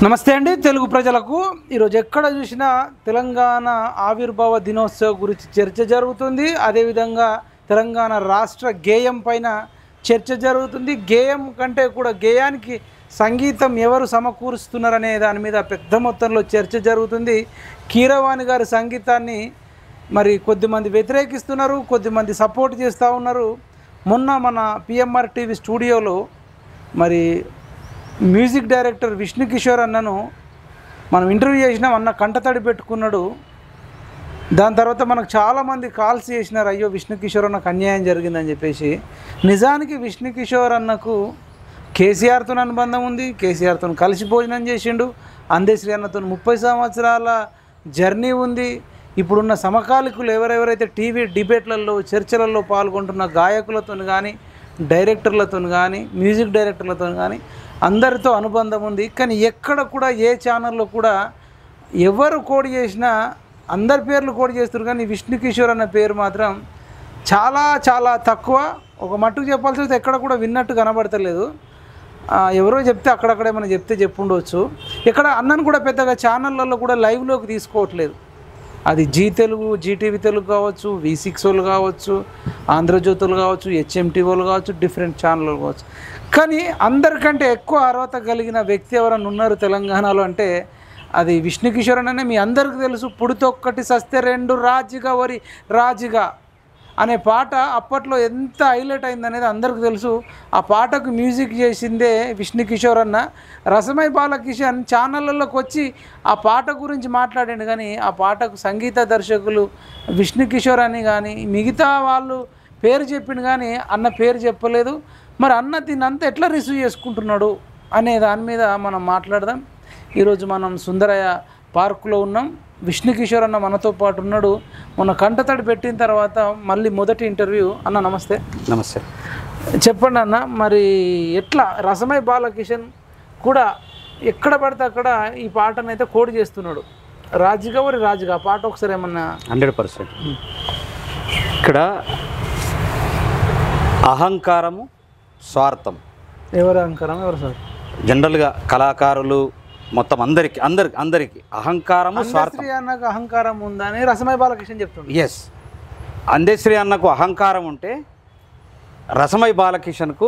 నమస్తే అండి తెలుగు ప్రజలకు ఈరోజు ఎక్కడ చూసినా తెలంగాణ ఆవిర్భావ దినోత్సవం గురించి చర్చ జరుగుతుంది. అదేవిధంగా తెలంగాణ రాష్ట్ర గేయం పైన చర్చ జరుగుతుంది. గేయం కంటే కూడా గేయానికి సంగీతం ఎవరు సమకూరుస్తున్నారనే దాని మీద పెద్ద మొత్తంలో చర్చ జరుగుతుంది. కీరవాణి గారి సంగీతాన్ని మరి కొద్దిమంది వ్యతిరేకిస్తున్నారు, కొద్దిమంది సపోర్ట్ చేస్తూ ఉన్నారు. మొన్న మన పిఎంఆర్ టీవీ స్టూడియోలో మరి మ్యూజిక్ డైరెక్టర్ విష్ణు కిషోర్ అన్నను మనం ఇంటర్వ్యూ చేసినాం. అన్న కంటతడి పెట్టుకున్నాడు. దాని తర్వాత మనకు చాలామంది కాల్స్ చేసినారు, అయ్యో విష్ణు కిషోర్ అన్నకు అన్యాయం జరిగిందని చెప్పేసి. నిజానికి విష్ణు కిషోర్ అన్నకు కేసీఆర్తో అనుబంధం ఉంది. కేసీఆర్తో కలిసి భోజనం చేసిండు. అందశ్రీ అన్నతో 30 సంవత్సరాల జర్నీ ఉంది. ఇప్పుడున్న సమకాలికులు ఎవరెవరైతే టీవీ డిబేట్లలో చర్చలలో పాల్గొంటున్న గాయకులతో కానీ, డైరెక్టర్లతో కానీ, మ్యూజిక్ డైరెక్టర్లతో కానీ అందరితో అనుబంధం ఉంది. కానీ ఎక్కడ కూడా ఏ ఛానల్లో కూడా ఎవరు కోడ్ చేసినా అందరి పేర్లు కోడ్ చేస్తారు, కానీ విష్ణు కిషోర్ అన్న పేరు మాత్రం చాలా చాలా తక్కువ. ఒక మట్టుకు చెప్పాల్సి వస్తే ఎక్కడ కూడా విన్నట్టు కనబడతలేదు. ఎవరో చెప్తే అక్కడక్కడే మనం చెప్తే చెప్పుండవచ్చు. ఇక్కడ అన్నను కూడా పెద్దగా ఛానళ్ళల్లో కూడా లైవ్లోకి తీసుకోవట్లేదు. అది జీ తెలుగు, జీటీవీ తెలుగు కావచ్చు, V6 వాళ్ళు కావచ్చు, ఆంధ్రజ్యోతులు కావచ్చు, HMT వాళ్ళు కావచ్చు, డిఫరెంట్ ఛానళ్ళు కావచ్చు. కానీ అందరికంటే ఎక్కువ అర్హత కలిగిన వ్యక్తి ఎవరైనా ఉన్నారు తెలంగాణలో అంటే అది విష్ణు కిషోర్ అనే మీ అందరికీ తెలుసు. పుడితొక్కటి సస్తే రెండు రాజిగా వరి రాజిగా అనే పాట అప్పట్లో ఎంత హైలైట్ అయిందనేది అందరికీ తెలుసు. ఆ పాటకు మ్యూజిక్ చేసిందే విష్ణు కిషోర్ అన్న. రసమై బాలకిషన్ ఛానళ్ళలోకి వచ్చి ఆ పాట గురించి మాట్లాడండి, కానీ ఆ పాటకు సంగీత దర్శకులు విష్ణు కిషోర్ అని కానీ మిగతా వాళ్ళు పేరు చెప్పిండు, కానీ అన్న పేరు చెప్పలేదు. మరి అన్న దీన్ని అంతా ఎట్లా రిసీవ్ చేసుకుంటున్నాడు అనే దాని మీద మనం మాట్లాడదాం. ఈరోజు మనం సుందరయ్య పార్కులో ఉన్నాం. విష్ణు కిషోర్ అన్న మనతో పాటు ఉన్నాడు. మొన్న కంటతడి పెట్టిన తర్వాత మళ్ళీ మొదటి ఇంటర్వ్యూ. అన్న నమస్తే. నమస్తే. చెప్పండి అన్న, మరి ఎట్లా రసమై బాలకిషన్ కూడా ఎక్కడ పడితే అక్కడ ఈ పాటను అయితే కోడ్ చేస్తున్నాడు. రాజుగారి రాజుగా పాట ఒకసారి ఏమన్నా? 100%. ఇక్కడ అహంకారము, స్వార్థం. ఎవరు అహంకారం, ఎవరు సార్? జనరల్గా కళాకారులు మొత్తం అందరికి అహంకారము, స్వార్థం. అన్నకు అహంకారం ఉందని రసమై బాలకిషన్ చెప్తుంది. ఎస్, అందశ్రీ అన్నకు అహంకారం ఉంటే రసమై బాలకిషన్కు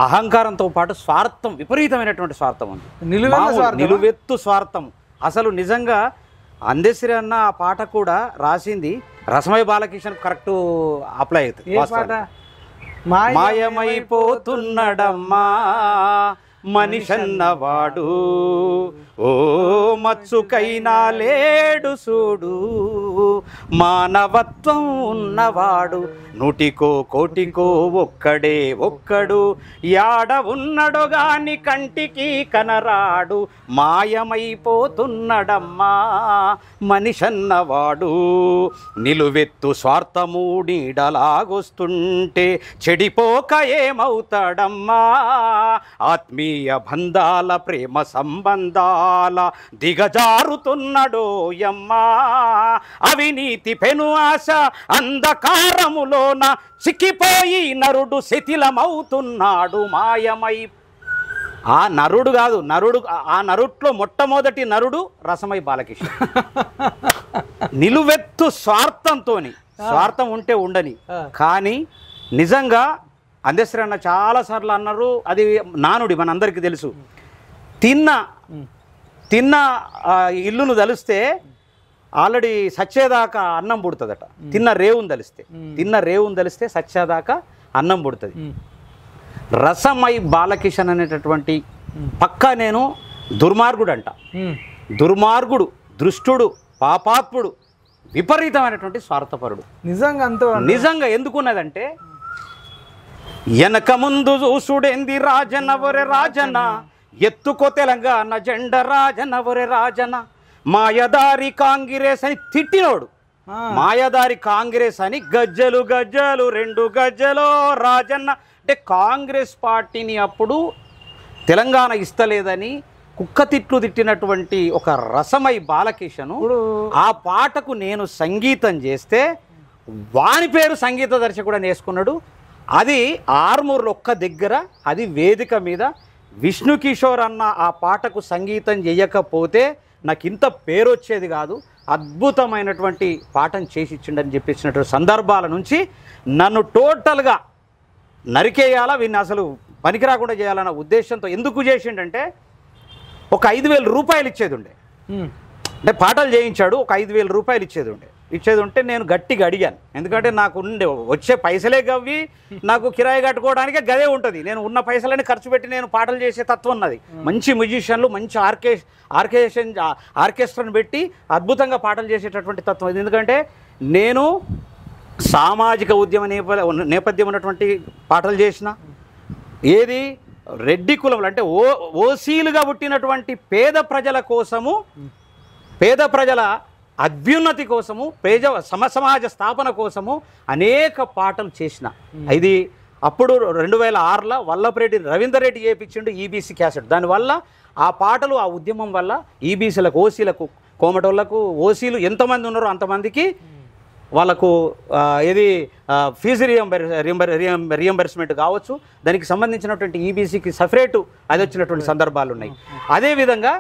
అహంకారంతో పాటు స్వార్థం, విపరీతమైనటువంటి స్వార్థం ఉంది. నిలువెత్తు స్వార్థం. అసలు నిజంగా అందశ్రీ అన్న ఆ పాట కూడా రాసింది రసమై బాలకిషన్ కరెక్ట్ అప్లై అవుతుంది. మాయమైపోతున్నడమ్మా మనిషన్నవాడు, ఓ మచ్చుకైనా లేడు చూడు, మానవత్వం ఉన్నవాడు, నూటికో కోటికో ఒక్కడు, యాడ ఉన్నడో గాని కంటికి కనరాడు, మాయమైపోతున్నడమ్మా మనిషన్నవాడు, నిలువెత్తు స్వార్థము నీడలాగొస్తుంటే చెడిపోక ఏమవుతాడమ్మా, ఆత్మీయ బంధాల ప్రేమ సంబంధాల దిగజారుతున్నడోయమ్మా, అవినీతి పెను ఆశ అంధకారములోన చిక్కిపోయి నరుడు శిథిలమవుతున్నాడు, మాయమై. ఆ నరుడు కాదు, ఆ నరుట్లో మొట్టమొదటి నరుడు రసమై బాలకిషన్. నిలువెత్తు స్వార్థంతోని, స్వార్థం ఉంటే ఉండని, కానీ నిజంగా అందశ్రీ అన్న చాలాసార్లు అన్నారు, అది నానుడి మనందరికీ తెలుసు. తిన్న ఇల్లును తలిస్తే ఆల్రెడీ సచ్చేదాకా అన్నం పుడుతుందట. తిన్న రేవును తలిస్తే సచ్చేదాకా అన్నం పుడుతుంది. రసమై బాలకిషన్ అనేటటువంటి పక్కా నేను దుర్మార్గుడు అంట. దుర్మార్గుడు, దృష్టుడు, పాపాత్ముడు, విపరీతమైనటువంటి స్వార్థపరుడు. నిజంగా ఎందుకున్నదంటే వెనక ముందు చూసుడేంది రాజన ఒరే రాజన, ఎత్తుకో తెలంగాణ జెండ రాజన ఒరే రాజన, మాయదారి కాంగ్రెస్ అని తిట్టినోడు. మాయదారి కాంగ్రెస్ అని గజ్జలు 2 గజ్జలో రాజన్న అంటే కాంగ్రెస్ పార్టీని అప్పుడు తెలంగాణ ఇస్తలేదని కుక్క తిట్లు తిట్టినటువంటి ఒక రసమై బాలకిషను ఆ పాటకు నేను సంగీతం చేస్తే వాని పేరు సంగీత దర్శకుడు అని వేసుకున్నాడు. అది ఆర్మూర్లో ఒక్క దగ్గర, అది వేదిక మీద విష్ణు కిషోర్ అన్న ఆ పాటకు సంగీతం చేయకపోతే నాకు ఇంత పేరు వచ్చేది కాదు, అద్భుతమైనటువంటి పాటను చేసి ఇచ్చిండని చెప్పేసినటువంటి సందర్భాల నుంచి నన్ను టోటల్గా నరికేయాలా, వీడిని అసలు పనికి రాకుండా చేయాలన్న ఉద్దేశంతో ఎందుకు చేసిండంటే ఒక 5,000 రూపాయలు ఇచ్చేది ఉండే, అంటే పాటలు చేయించాడు, ఒక 5,000 రూపాయలు ఇచ్చేది ఉంటే నేను గట్టిగా అడిగాను. ఎందుకంటే నాకు వచ్చే పైసలే గవ్వి నాకు కిరాయి కట్టుకోవడానికే గదే ఉంటుంది. నేను ఉన్న పైసలని ఖర్చు పెట్టి నేను పాటలు చేసే తత్వం ఉన్నది. మంచి మ్యూజిషియన్లు, మంచి ఆర్కెస్ట్రాను పెట్టి అద్భుతంగా పాటలు చేసేటటువంటి తత్వం ఇది. ఎందుకంటే నేను సామాజిక ఉద్యమ నేపథ్యం ఉన్నటువంటి పాటలు చేసిన, ఏది రెడ్డి కులంలో అంటే ఓసీలుగా పుట్టినటువంటి పేద ప్రజల కోసము, పేద ప్రజల అభ్యున్నతి కోసము, సమాజ స్థాపన కోసము అనేక పాటలు చేసిన. ఇది అప్పుడు 2006లో వల్లభరెడ్డి రవీందర్ రెడ్డి చేయించిండు ఈబీసీ క్యాసెట్. దానివల్ల ఆ పాటలు, ఆ ఉద్యమం వల్ల ఈబీసీలకు, ఓసీలకు, కోమటోళ్లకు, ఓసీలు ఎంతమంది ఉన్నారో అంతమందికి వాళ్ళకు ఏది ఫీజు రియంబర్స్మెంట్ కావచ్చు, దానికి సంబంధించినటువంటి ఈబీసీకి సపరేటు అది వచ్చినటువంటి సందర్భాలు ఉన్నాయి. అదేవిధంగా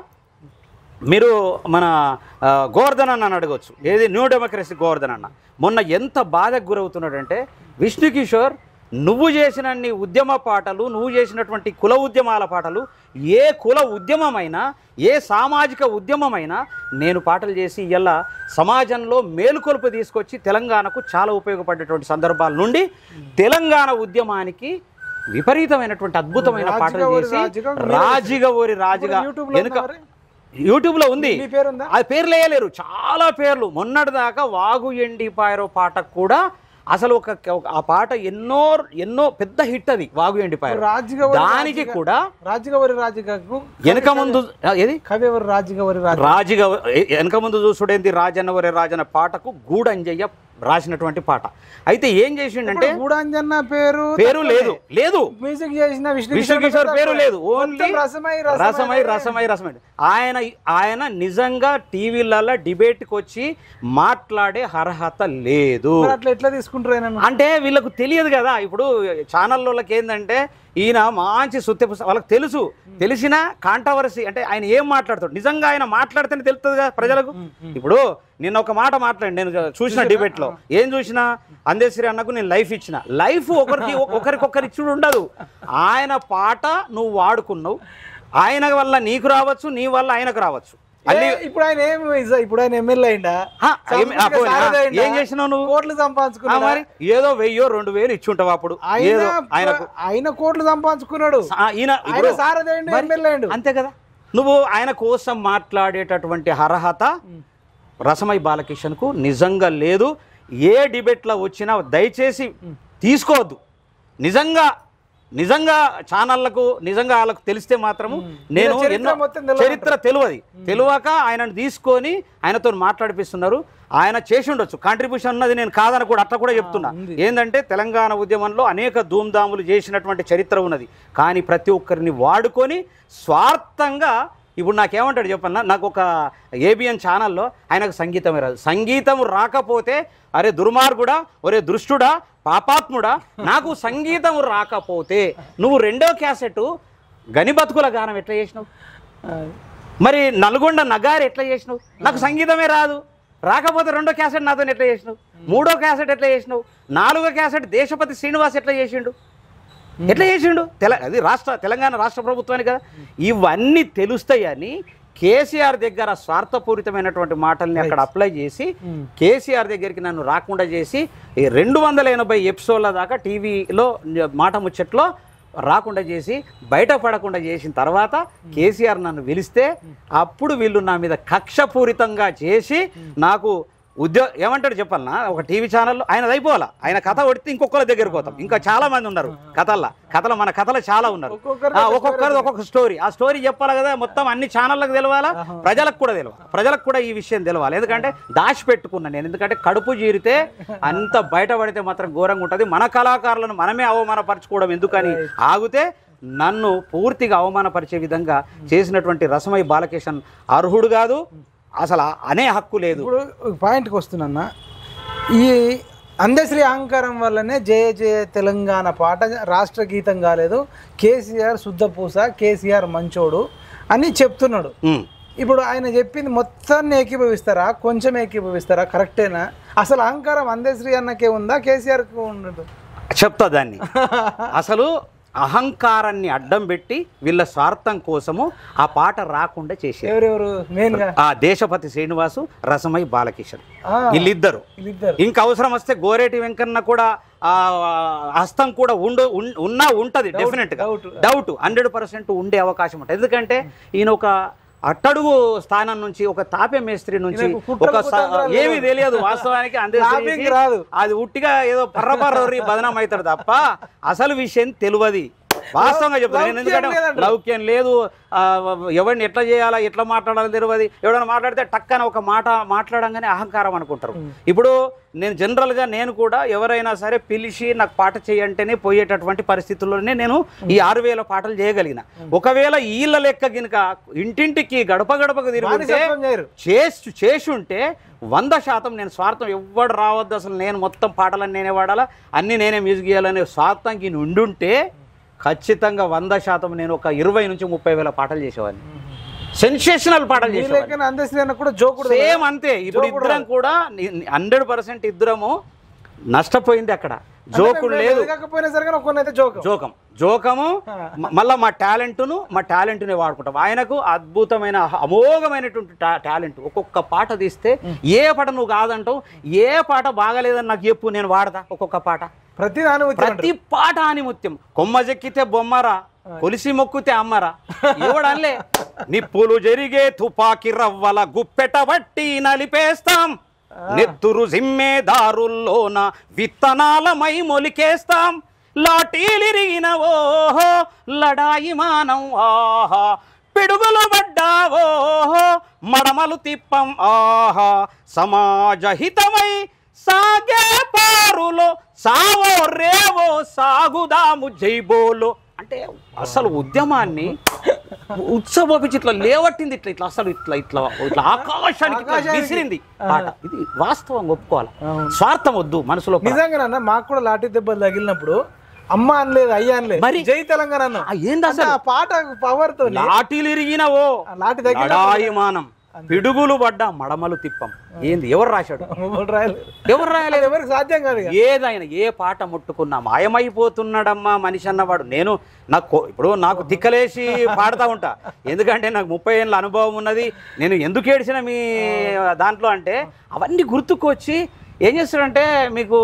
మీరు మన గోవర్ధన్ అన్న అడగవచ్చు, ఏది న్యూ డెమోక్రసీ గోవర్ధన్ అన్న మొన్న ఎంత బాధకు గురవుతున్నాడంటే, విష్ణు కిషోర్ నువ్వు చేసినన్ని ఉద్యమ పాటలు, నువ్వు చేసినటువంటి కుల ఉద్యమాల పాటలు, ఏ కుల ఉద్యమమైనా, ఏ సామాజిక ఉద్యమమైనా నేను పాటలు చేసి ఇలా సమాజంలో మేలుకొలుపు తీసుకొచ్చి తెలంగాణకు చాలా ఉపయోగపడేటువంటి సందర్భాల నుండి తెలంగాణ ఉద్యమానికి విపరీతమైన అద్భుతమైన పాటలు చేసి రాజిగా వెనుక యూట్యూబ్లో ఉంది, అది పేర్లు వేయలేరు, చాలా పేర్లు. మొన్నటిదాకా వాగు ఎండిపాయరో పాటకు కూడా అసలు ఆ పాట ఎన్నో పెద్ద హిట్, అది వాగు ఎండిపాయరో. దానికి కూడా వెనక ముందు ఏది వెనక ముందు చూసుడేంది రాజన్నవరి రాజన్న పాటకు గూడంజయ్య రాసినటువంటి పాట. అయితే ఏం చేసిండంటే గూడంజన్న పేరు లేదు మ్యూజిక్ చేసిన విష్ణు కిషోర్ పేరు లేదు, ఓన్లీ రసమై. ఆయన నిజంగా టీవీలలో డిబేట్కి వచ్చి మాట్లాడే అర్హత లేదు. అట్లా ఎట్లా తీసుకుంటారు అంటే వీళ్ళకు తెలియదు కదా. ఇప్పుడు ఛానళ్ళకి ఏంటంటే ఈయన మంచి సుత్తే వాళ్ళకి తెలిసిన కాంట్రవర్సీ అంటే ఆయన ఏం మాట్లాడతాడు, నిజంగా ఆయన మాట్లాడితేనే తెలుస్తుంది కదా ప్రజలకు. ఇప్పుడు నిన్న ఒక మాట మాట్లాడి నేను చూసిన డిబేట్లో, ఏం చూసినా అందేశ్వరి అన్నకు నేను లైఫ్ ఇచ్చిన, లైఫ్ ఒకరికొకరు ఇచ్చుడు ఉండదు. ఆయన పాట నువ్వు వాడుకున్నావు, ఆయన వల్ల నీకు రావచ్చు, నీ వల్ల ఆయనకు రావచ్చు. ఇప్పుడు ఆయన ఎమ్మెల్యే అయిందా, ఏం చేసినావు నువ్వు? కోట్లు సంపాదించుకున్నావు, మరి ఏదో 1000-2000 ఇచ్చుంటావు. అప్పుడు ఆయన కోట్లు సంపాదించుకున్నాడు, అంతే కదా. నువ్వు ఆయన కోసం మాట్లాడేటటువంటి అర్హత రసమై బాలకిషన్కు నిజంగా లేదు. ఏ డిబేట్లో వచ్చినా దయచేసి తీసుకోవద్దు. నిజంగా ఛానళ్లకు నిజంగా వాళ్ళకు తెలిస్తే మాత్రము నేను చరిత్ర తెలియక ఆయనను తీసుకొని ఆయనతో మాట్లాడిపిస్తున్నారు. ఆయన చేసి ఉండొచ్చు, కాంట్రిబ్యూషన్ ఉన్నది, నేను కాదని కూడా అట్లా కూడా చెప్తున్నా. ఏంటంటే తెలంగాణ ఉద్యమంలో అనేక ధూమ్ధాములు చేసినటువంటి చరిత్ర ఉన్నది. కానీ ప్రతి ఒక్కరిని వాడుకొని స్వార్థంగా, ఇప్పుడు నాకేమంటాడు చెప్పన్నా, నాకు ఒక ఏబిఎన్ ఛానల్లో ఆయనకు సంగీతమే రాదు. సంగీతం రాకపోతే అరే దుర్మార్గుడా, ఒరే దృష్టుడా, పాపాత్ముడా, నాకు సంగీతం రాకపోతే నువ్వు 2వ క్యాసెట్ గనిబతుకుల గానం ఎట్లా చేసినావు, మరి నల్గొండ నగారు ఎట్లా చేసినావు? నాకు సంగీతమే రాకపోతే 2వ క్యాసెట్ నాతో ఎట్లా చేసినావు, 3వ క్యాసెట్ ఎట్లా చేసినావు, 4వ క్యాసెట్ దేశపతి శ్రీనివాస్ ఎట్లా చేసిండు? అది తెలంగాణ రాష్ట్ర ప్రభుత్వానికి కదా. ఇవన్నీ తెలుస్తాయని కేసీఆర్ దగ్గర స్వార్థపూరితమైనటువంటి మాటల్ని అక్కడ అప్లై చేసి కేసీఆర్ దగ్గరికి నన్ను రాకుండా చేసి 280 ఎపిసోడ్ల దాకా టీవీలో మాట ముచ్చట్లో రాకుండా చేసి బయటపడకుండా చేసిన తర్వాత కేసీఆర్ నన్ను పిలిస్తే అప్పుడు వీళ్ళు నా మీద కక్షపూరితంగా చేసి నాకు ఏమంటాడు చెప్పాలన్నా, ఒక టీవీ ఛానల్లో ఆయనది అయిపోవాలా, ఆయన కథ కొడితే ఇంకొకరి దగ్గరికి పోతాం. ఇంకా చాలా మంది ఉన్నారు మన కథలు చాలా ఉన్నారు, ఒక్కొక్కరిది ఒక్కొక్క స్టోరీ. ఆ స్టోరీ చెప్పాలి కదా, మొత్తం అన్ని ఛానళ్ళకు తెలవాలా, ప్రజలకు కూడా ఈ విషయం తెలవాలి. ఎందుకంటే దాచిపెట్టుకున్నాను నేను, ఎందుకంటే కడుపు జీరితే అంత బయటపడితే మాత్రం ఘోరంగా ఉంటుంది. మన కళాకారులను మనమే అవమానపరచుకోవడం ఎందుకని ఆగితే నన్ను పూర్తిగా అవమానపరిచే విధంగా చేసినటువంటి రసమై బాలకిషన్ అర్హుడు కాదు, అసలు అనే హక్కు లేదు. ఇప్పుడు పాయింట్కి వస్తున్నా, ఈ అందశ్రీ అహంకారం వల్లనే జయ జయ తెలంగాణ పాట రాష్ట్ర గీతం కాలేదు, కేసీఆర్ శుద్ధపూస, కేసీఆర్ మంచోడు అని చెప్తున్నాడు. ఇప్పుడు ఆయన చెప్పింది మొత్తాన్ని ఏకీభవిస్తారా, కొంచెం ఏకీభవిస్తారా? కరెక్టేనా? అసలు అహంకారం అందశ్రీ అన్నకే ఉందా, కేసీఆర్కి ఉండదు? చెప్తా దాన్ని. అసలు అహంకారాన్ని అడ్డం పెట్టి వీళ్ళ స్వార్థం కోసము ఆ పాట రాకుండా చేశారు. ఎవరెవరు మెయిన్గా? ఆ దేశపతి శ్రీనివాసు, రసమై బాలకిషన్, వీళ్ళిద్దరు. ఇంకా అవసరం వస్తే గోరేటి వెంకన్న కూడా హస్తం కూడా ఉంటది డెఫినెట్ గా. డౌట్ 100% ఉండే అవకాశం ఉంటుంది. ఎందుకంటే ఈయన ఒక అట్టడుగు స్థానం నుంచి, ఒక తాపే మేస్త్రి నుంచి, ఒక ఏమీ తెలియదు వాస్తవానికి. అది ఉట్టిగా ఏదో పర్రపర్రీ బదనం అవుతాడు తప్ప అసలు విషయం తెలియదు. వాస్తవంగా చెప్తాను నేను. ఎందుకంటే లౌక్యం లేదు, ఎవరిని ఎట్లా చేయాలా, ఎట్లా మాట్లాడాలో తెలియదు. ఎవరైనా మాట్లాడితే టక్కన ఒక మాట మాట్లాడంగానే అహంకారం అనుకుంటారు. ఇప్పుడు నేను జనరల్గా నేను కూడా ఎవరైనా సరే పిలిచి నాకు పాట చేయంటేనే పోయేటటువంటి పరిస్థితుల్లోనే నేను ఈ 6000 పాటలు చేయగలిగిన. ఒకవేళ వీళ్ళ లెక్క గినక ఇంటింటికి గడప గడపకు తిరుగుంటే చేసి ఉంటే 100% నేను స్వార్థం ఎవ్వడు రావద్దు, అసలు నేను మొత్తం పాటలన్నీ నేనే వాడాలా, అన్నీ నేనే మ్యూజిక్ చేయాలనే స్వార్థంకి ఉండుంటే ఖచ్చితంగా 100% నేను ఒక 20 నుంచి 30,000 పాటలు చేసేవాడిని. సెన్సేషనల్ పాటలు చేసేవాడిని. సేమ్ అంతే. ఇప్పుడు ఇద్దరం కూడా 100% ఇద్దరము నష్టపోయింది అక్కడ. జోకుడు లేదు, జోకము. మళ్ళీ మా టాలెంట్ని వాడుకుంటాం. ఆయనకు అద్భుతమైన అమోఘమైనటువంటి టాలెంట్. ఒక్కొక్క పాట తీస్తే ఏ పాట నువ్వు కాదంటావు, ఏ పాట బాగాలేదని నాకు చెప్పు, నేను వాడతా ఒక్కొక్క పాట. ప్రతి పాట ఆనిముత్యం. కొమ్మ చెక్కితే బొమ్మరా, కొలిసి మొక్కుతే అమ్మరా, ఎవడలే. నిప్పులు జరిగే తుపాకి రవ్వల గుప్పెట బట్టి నలిపేస్తాం, నెత్తురు జిమ్మేదారుల్లోన విత్తనాలమై మొలికేస్తాం, లాఠీలిరిగిన ఓహో లడాయి మానం ఆహా, పిడుగులు పడ్డావోహో మడమలు తిప్పం ఆహా, సమాజహితమై సాగే పారులో సావో రేవో సాగుదాము జైబోలో. అంటే అసలు ఉద్యమాన్ని ఉత్సవోపించి ఇట్లా లేవట్టింది, ఇట్లా అసలు ఇట్లా ఆకాశానికి విసిరింది పాట. ఇది వాస్తవం ఒప్పుకోవాలి. స్వార్థం వద్దు మనసులో. నిజంగా మాకు కూడా లాఠీ దెబ్బలు తగిలినప్పుడు అమ్మ అనలేదు, అయ్యా అనలేదు, మరి జై తెలంగాణ అన్న. ఏంది అసలు ఆ పాట పవర్ తో? లాఠీలు ఇరిగినవో లాఠీ తగిలిమానం, పిడుగులు పడ్డా మడమలు తిప్పం. ఏంది? ఎవరు రాశాడు? ఎవరు రాయలేదు, ఎవరికి సాధ్యం కాదు. ఏదైనా ఏ పాట ముట్టుకున్నా మాయమైపోతున్నాడమ్మా మనిషి అన్నవాడు. ఇప్పుడు నాకు దిక్కలేసి పాడుతూ ఉంటా, ఎందుకంటే నాకు 30 ఏళ్ళ అనుభవం ఉన్నది. నేను ఎందుకు ఏడిచిన మీ దాంట్లో అంటే అవన్నీ గుర్తుకొచ్చి ఏం చేస్తాడంటే, మీకు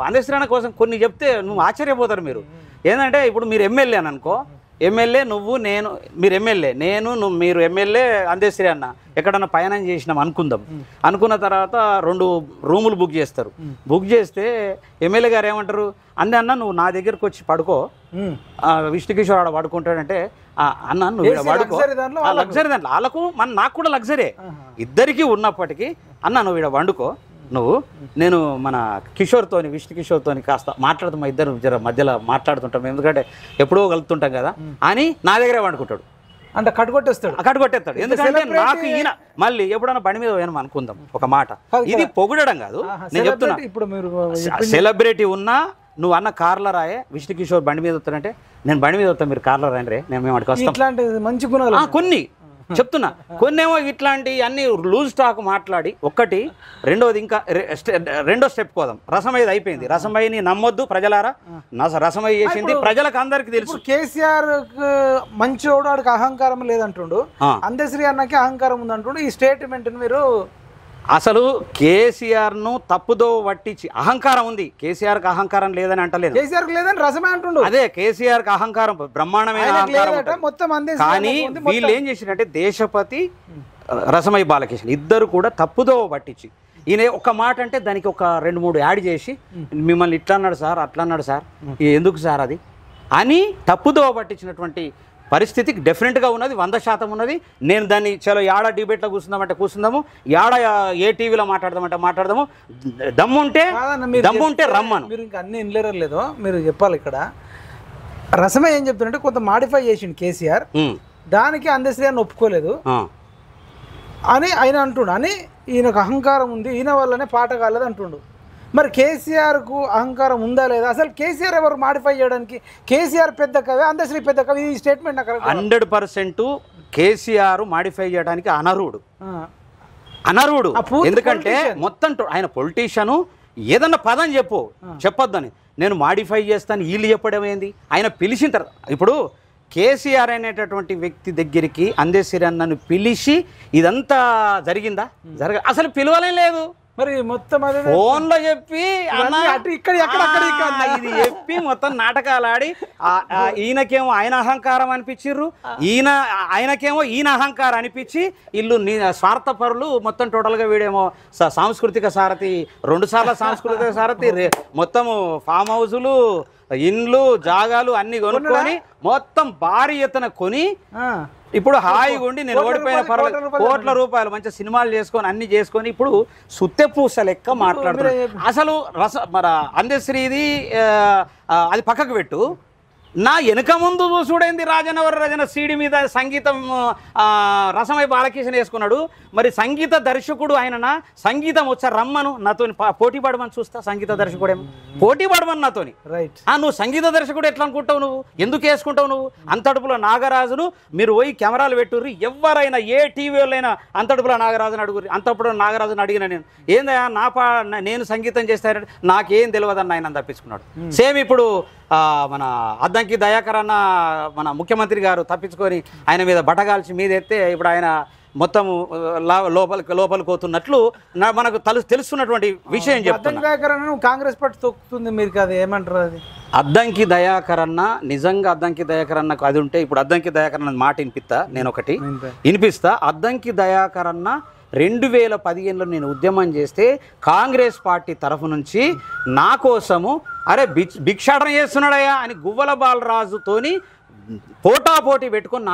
అందశ్రీణ కోసం కొన్ని చెప్తే నువ్వు ఆశ్చర్యపోతారు మీరు. ఏంటంటే ఇప్పుడు మీరు ఎమ్మెల్యే అని అనుకో, ఎమ్మెల్యే నువ్వు నేను, మీరు ఎమ్మెల్యే నేను నువ్వు, మీరు ఎమ్మెల్యే అందశ్రీ అన్న ఎక్కడన్నా పయనం చేసినాం అనుకుందాం. అనుకున్న తర్వాత 2 రూములు బుక్ చేస్తారు. బుక్ చేస్తే ఎమ్మెల్యే గారు ఏమంటారు, అన్న నువ్వు నా దగ్గరకు వచ్చి పడుకో, విష్ణుకిషోర్ ఆడ పడుకుంటాడంటే అన్న నువ్వు పడుకో. లగ్జరీ దాంట్లో వాళ్ళకు నాకు కూడా లగ్జరీ, ఇద్దరికీ ఉన్నప్పటికీ అన్న నువ్వు ఇక్కడ వండుకో, నువ్వు నేను మన కిషోర్తోని విష్ణు కిషోర్తోని కాస్త మాట్లాడుతాం, ఇద్దరు మధ్యలో మాట్లాడుతుంటాం, ఎందుకంటే ఎప్పుడో కలుతుంటాం కదా అని నా దగ్గరే వండుకుంటాడు. అంటే కట్టుకొట్టేస్తాడు. ఎందుకంటే నాకు ఈయన మళ్ళీ ఎప్పుడన్నా బండి మీద పోయినా అనుకుందాం ఒక మాట, ఇది పొగడడం కాదు నేను చెప్తున్నా. ఇప్పుడు మీరు సెలబ్రిటీ ఉన్నా నువ్వు అన్న కార్లో రాయే, విష్ణు కిషోర్ బండి మీద వస్తానంటే నేను బండి మీద వస్తాను, మీరు కార్లో రాయండి రే, నేను మేము అక్కడికి వస్తాం. మంచి గుణాలు కొన్ని చెప్తున్నా, కొన్నేమో ఇట్లాంటి అన్ని లూజ్ టాక్ మాట్లాడి ఒకటి. రెండోది ఇంకా రెండో స్టెప్ కోదాం. రసమయ్యది అయిపోయింది, రసమయ్యని నమ్మొద్దు ప్రజలారా, రసమయ్య చేసింది ప్రజలకు అందరికి తెలుసు. కేసీఆర్ మంచోడు, వాడికి అహంకారం లేదంటుండు, అందశ్రీ అన్నకి అహంకారం ఉందంటుండు. ఈ స్టేట్మెంట్ మీరు అసలు కేసీఆర్ ను తప్పుదో పట్టించి, అహంకారం ఉంది కేసీఆర్కి, అహంకారం లేదని అంటలేదు, కేసీఆర్ లేదని రసమే అంటుండు. అదే కేసీఆర్కి అహంకారం బ్రహ్మాండమైన అహంకారం. కానీ వీళ్ళు ఏం చేసినట్టే దేశపతి, రసమై బాలకిషన్ ఇద్దరు కూడా తప్పుదో పట్టించి, ఈయన ఒక మాట అంటే దానికి ఒక 2-3 యాడ్ చేసి మిమ్మల్ని ఇట్లా అన్నాడు సార్, అట్లా అన్నాడు సార్, ఎందుకు సార్ అది అని తప్పుదో పట్టించినటువంటి పరిస్థితి డెఫినెట్గా ఉన్నది, 100% ఉన్నది. నేను దాన్ని చలో యాడ డిబేట్లో కూర్చుందామంటే కూర్చుందాము, యాడ ఏ టీవీలో మాట్లాడదామంటే మాట్లాడదాము, దమ్ముంటే రమ్మను. మీరు ఇంకా అన్ని వినలేరో లేదో మీరు చెప్పాలి. ఇక్కడ రసమే ఏం చెప్తుందంటే కొంత మాడిఫై చేసిండు కేసీఆర్, దానికి అందశ్రీ అని ఒప్పుకోలేదు అని ఆయన అంటుండు. అని ఈయనకు అహంకారం ఉంది, ఈయన వల్లనే పాట కాలేదు అంటుండు. మరి కేసీఆర్కు అహంకారం ఉందా లేదా? అసలు కేసీఆర్ ఎవరు మాడిఫై చేయడానికి? కేసీఆర్ పెద్ద కవి, అందశ్రీ పెద్ద కవి. ఈ స్టేట్మెంట్ నాకు 100% కేసీఆర్ మాడిఫై చేయడానికి అనర్హుడు. ఎందుకంటే మొత్తం ఆయన పొలిటీషియను. ఏదన్నా పదం చెప్పొద్దని నేను మాడిఫై చేస్తాను వీళ్ళు చెప్పడం ఏంది? ఆయన పిలిచిన తర్వాత ఇప్పుడు కేసీఆర్ అనేటటువంటి వ్యక్తి దగ్గరికి అందశ్రీ అన్నను పిలిచి ఇదంతా జరిగిందా? అసలు పిలవలేం లేదు. మరి మొత్తం ఫోన్లో చెప్పి ఇది చెప్పి మొత్తం నాటకాలు ఆడి ఈయనకేమో ఆయన అహంకారం అనిపించిర్రు, ఆయనకేమో ఈయన అహంకారం అనిపించి వీళ్ళు స్వార్థపరులు. మొత్తం టోటల్గా వీడేమో సాంస్కృతిక సారథి, 2 సార్లు సాంస్కృతిక సారథి, మొత్తము ఫామ్ హౌజులు, ఇండ్లు, జాగాలు అన్ని కొనుక్కొని మొత్తం భారీ ఎత్తున కొని ఇప్పుడు హాయిగా ఉండి నేను ఓడిపోయిన పర్వాలేదు కోట్ల రూపాయలు మంచి సినిమాలు చేసుకొని అన్ని చేసుకొని ఇప్పుడు సుత్తెపూస లెక్క మాట్లాడుతున్నారు. అసలు మన అందశ్రీది అది పక్కకు పెట్టు. నా వెనుక ముందు చూడైంది రాజన సీడి మీద సంగీతం రసమై బాలకృష్ణ వేసుకున్నాడు. మరి సంగీత దర్శకుడు ఆయన సంగీతం వచ్చా రమ్మను నాతో పోటీ పడమని చూస్తా. సంగీత దర్శకుడేమో పోటీ పడమని నాతోని. నువ్వు సంగీత దర్శకుడు ఎట్లా అనుకుంటావు? నువ్వు ఎందుకు వేసుకుంటావు? నువ్వు అంతడుపుల నాగరాజును మీరు పోయి కెమెరాలు పెట్టుర్రి. ఎవరైనా ఏ టీవీలైనా అంతడుపుల నాగరాజుని అడుగురి. అంతప్పుడు నాగరాజుని అడిగిన నేను ఏందయ్యా నేను సంగీతం చేస్తానంటే నాకేం తెలియదని ఆయన తప్పించుకున్నాడు. సేమ్ ఇప్పుడు మన అద్దంకి దయాకర్ అన్న మన ముఖ్యమంత్రి గారు తప్పించుకొని ఆయన మీద బటగాల్చి మీద ఎత్తే ఇప్పుడు ఆయన మొత్తం లోపలికి పోతున్నట్లు మనకు తెలుస్తున్నటువంటి విషయం చెప్తాను. కాంగ్రెస్ పార్టీ తొక్కుతుంది మీరు కదా ఏమంటారు? అది అద్దంకి దయాకర్ అన్న నిజంగా అద్దంకి దయాకర్ అన్నకు అది ఉంటే ఇప్పుడు అద్దంకి దయాకర్ అన్న మాట వినిపిస్తా. అద్దంకి దయాకర్ అన్న 2015లో నేను ఉద్యమం చేస్తే కాంగ్రెస్ పార్టీ తరఫు నుంచి నా కోసము భిక్షాటన చేస్తున్నాడయ్యా అని గువ్వల బాలరాజుతోని పోటాపోటీ పెట్టుకొని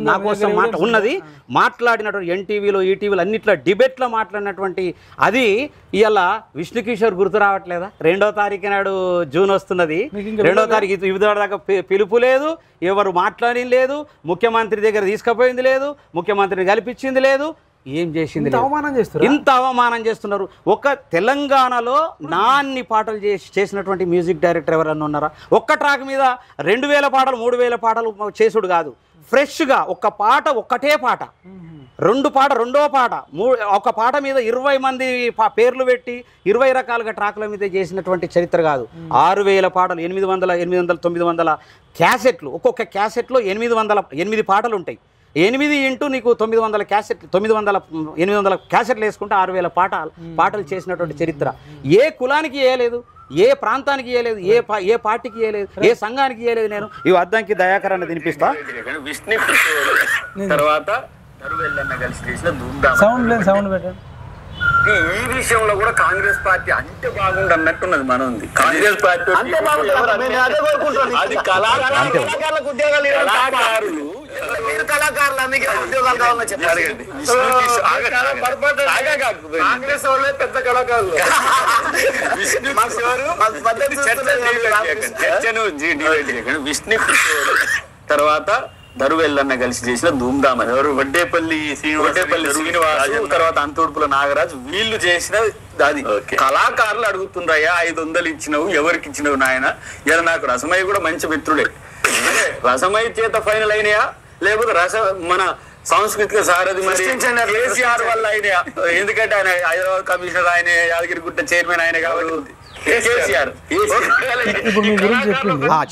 నా కోసం ఉన్నది మాట్లాడినటువంటి ఎన్టీవీలో ఈటీవీలో అన్నిట్లో డిబేట్లో మాట్లాడినటువంటి అది ఇవాళ విష్ణుకిషోర్ గుర్తు రావట్లేదా? 2వ తారీఖు నాడు జూన్ వస్తున్నది. 2వ తారీఖు దాకా పిలుపు లేదు, ఎవరు మాట్లాడి లేదు, ముఖ్యమంత్రి దగ్గర తీసుకుపోయింది లేదు, ముఖ్యమంత్రిని కల్పించింది లేదు, ఏం చేసింది? ఇంత అవమానం చేస్తున్నారు. ఒక తెలంగాణలో నాన్ని పాటలు చేసినటువంటి మ్యూజిక్ డైరెక్టర్ ఎవరన్నా ఉన్నారా? ఒక్క ట్రాక్ మీద 2000 పాటలు 3000 పాటలు చేసుడు కాదు. ఫ్రెష్గా ఒక్క పాట, ఒక్కటే పాట, రెండవ పాట, ఒక పాట మీద 20 మంది పేర్లు పెట్టి 20 రకాలుగా ట్రాక్ల మీద చేసినటువంటి చరిత్ర కాదు. 6000 పాటలు, 800, 900 క్యాసెట్లు. ఒక్కొక్క క్యాసెట్లో 808 పాటలు ఉంటాయి. 8 ఇంటూ నీకు 900 క్యాసెట్లు, 800 క్యాసెట్లు వేసుకుంటే 6000 పాటలు చేసినటువంటి చరిత్ర ఏ కులానికి ఇవ్వలేదు, ఏ ప్రాంతానికి ఇవ్వలేదు, ఏ పార్టీకి ఇవ్వలేదు, ఏ సంఘానికి ఇవ్వలేదు. నేను ఈ అద్దంకి దయాకర్ అన్న వినిపిస్తా. తర్వాత ఈ విషయంలో కూడా కాంగ్రెస్ పార్టీ అంటే బాగుంది అన్నట్టున్నది మన ఉంది. కాంగ్రెస్ పార్టీ కళాకారులు అందుకే ఉద్యోగాలు కావాలని చెప్పారు. కాంగ్రెస్ వాళ్ళే పెద్ద కళాకారులు. విష్ణు తర్వాత దరువెల్లన్న కలిసి చేసిన ధూమ్ధామ్ అని ఎవరు వడ్డేపల్లి శ్రీనివాసు తర్వాత అంతూర్పుల నాగరాజు వీళ్ళు చేసిన అది కళాకారులు అడుగుతుండ్రయ్యా 500 ఇచ్చినవు ఎవరికి ఇచ్చినవు నాయన? ఇలా నాకు రసమయ్య కూడా మంచి మిత్రుడే. రసమయ్య చేత ఫైనల్ అయినాయా లేకపోతే మన సాంస్కృతిక సారథి మరి కేసీఆర్ వల్ల అయినాయా? ఎందుకంటే ఆయన హైదరాబాద్ కమిషనర్, ఆయన యాదగిరిగుట్ట చైర్మన్ ఆయన కాబట్టి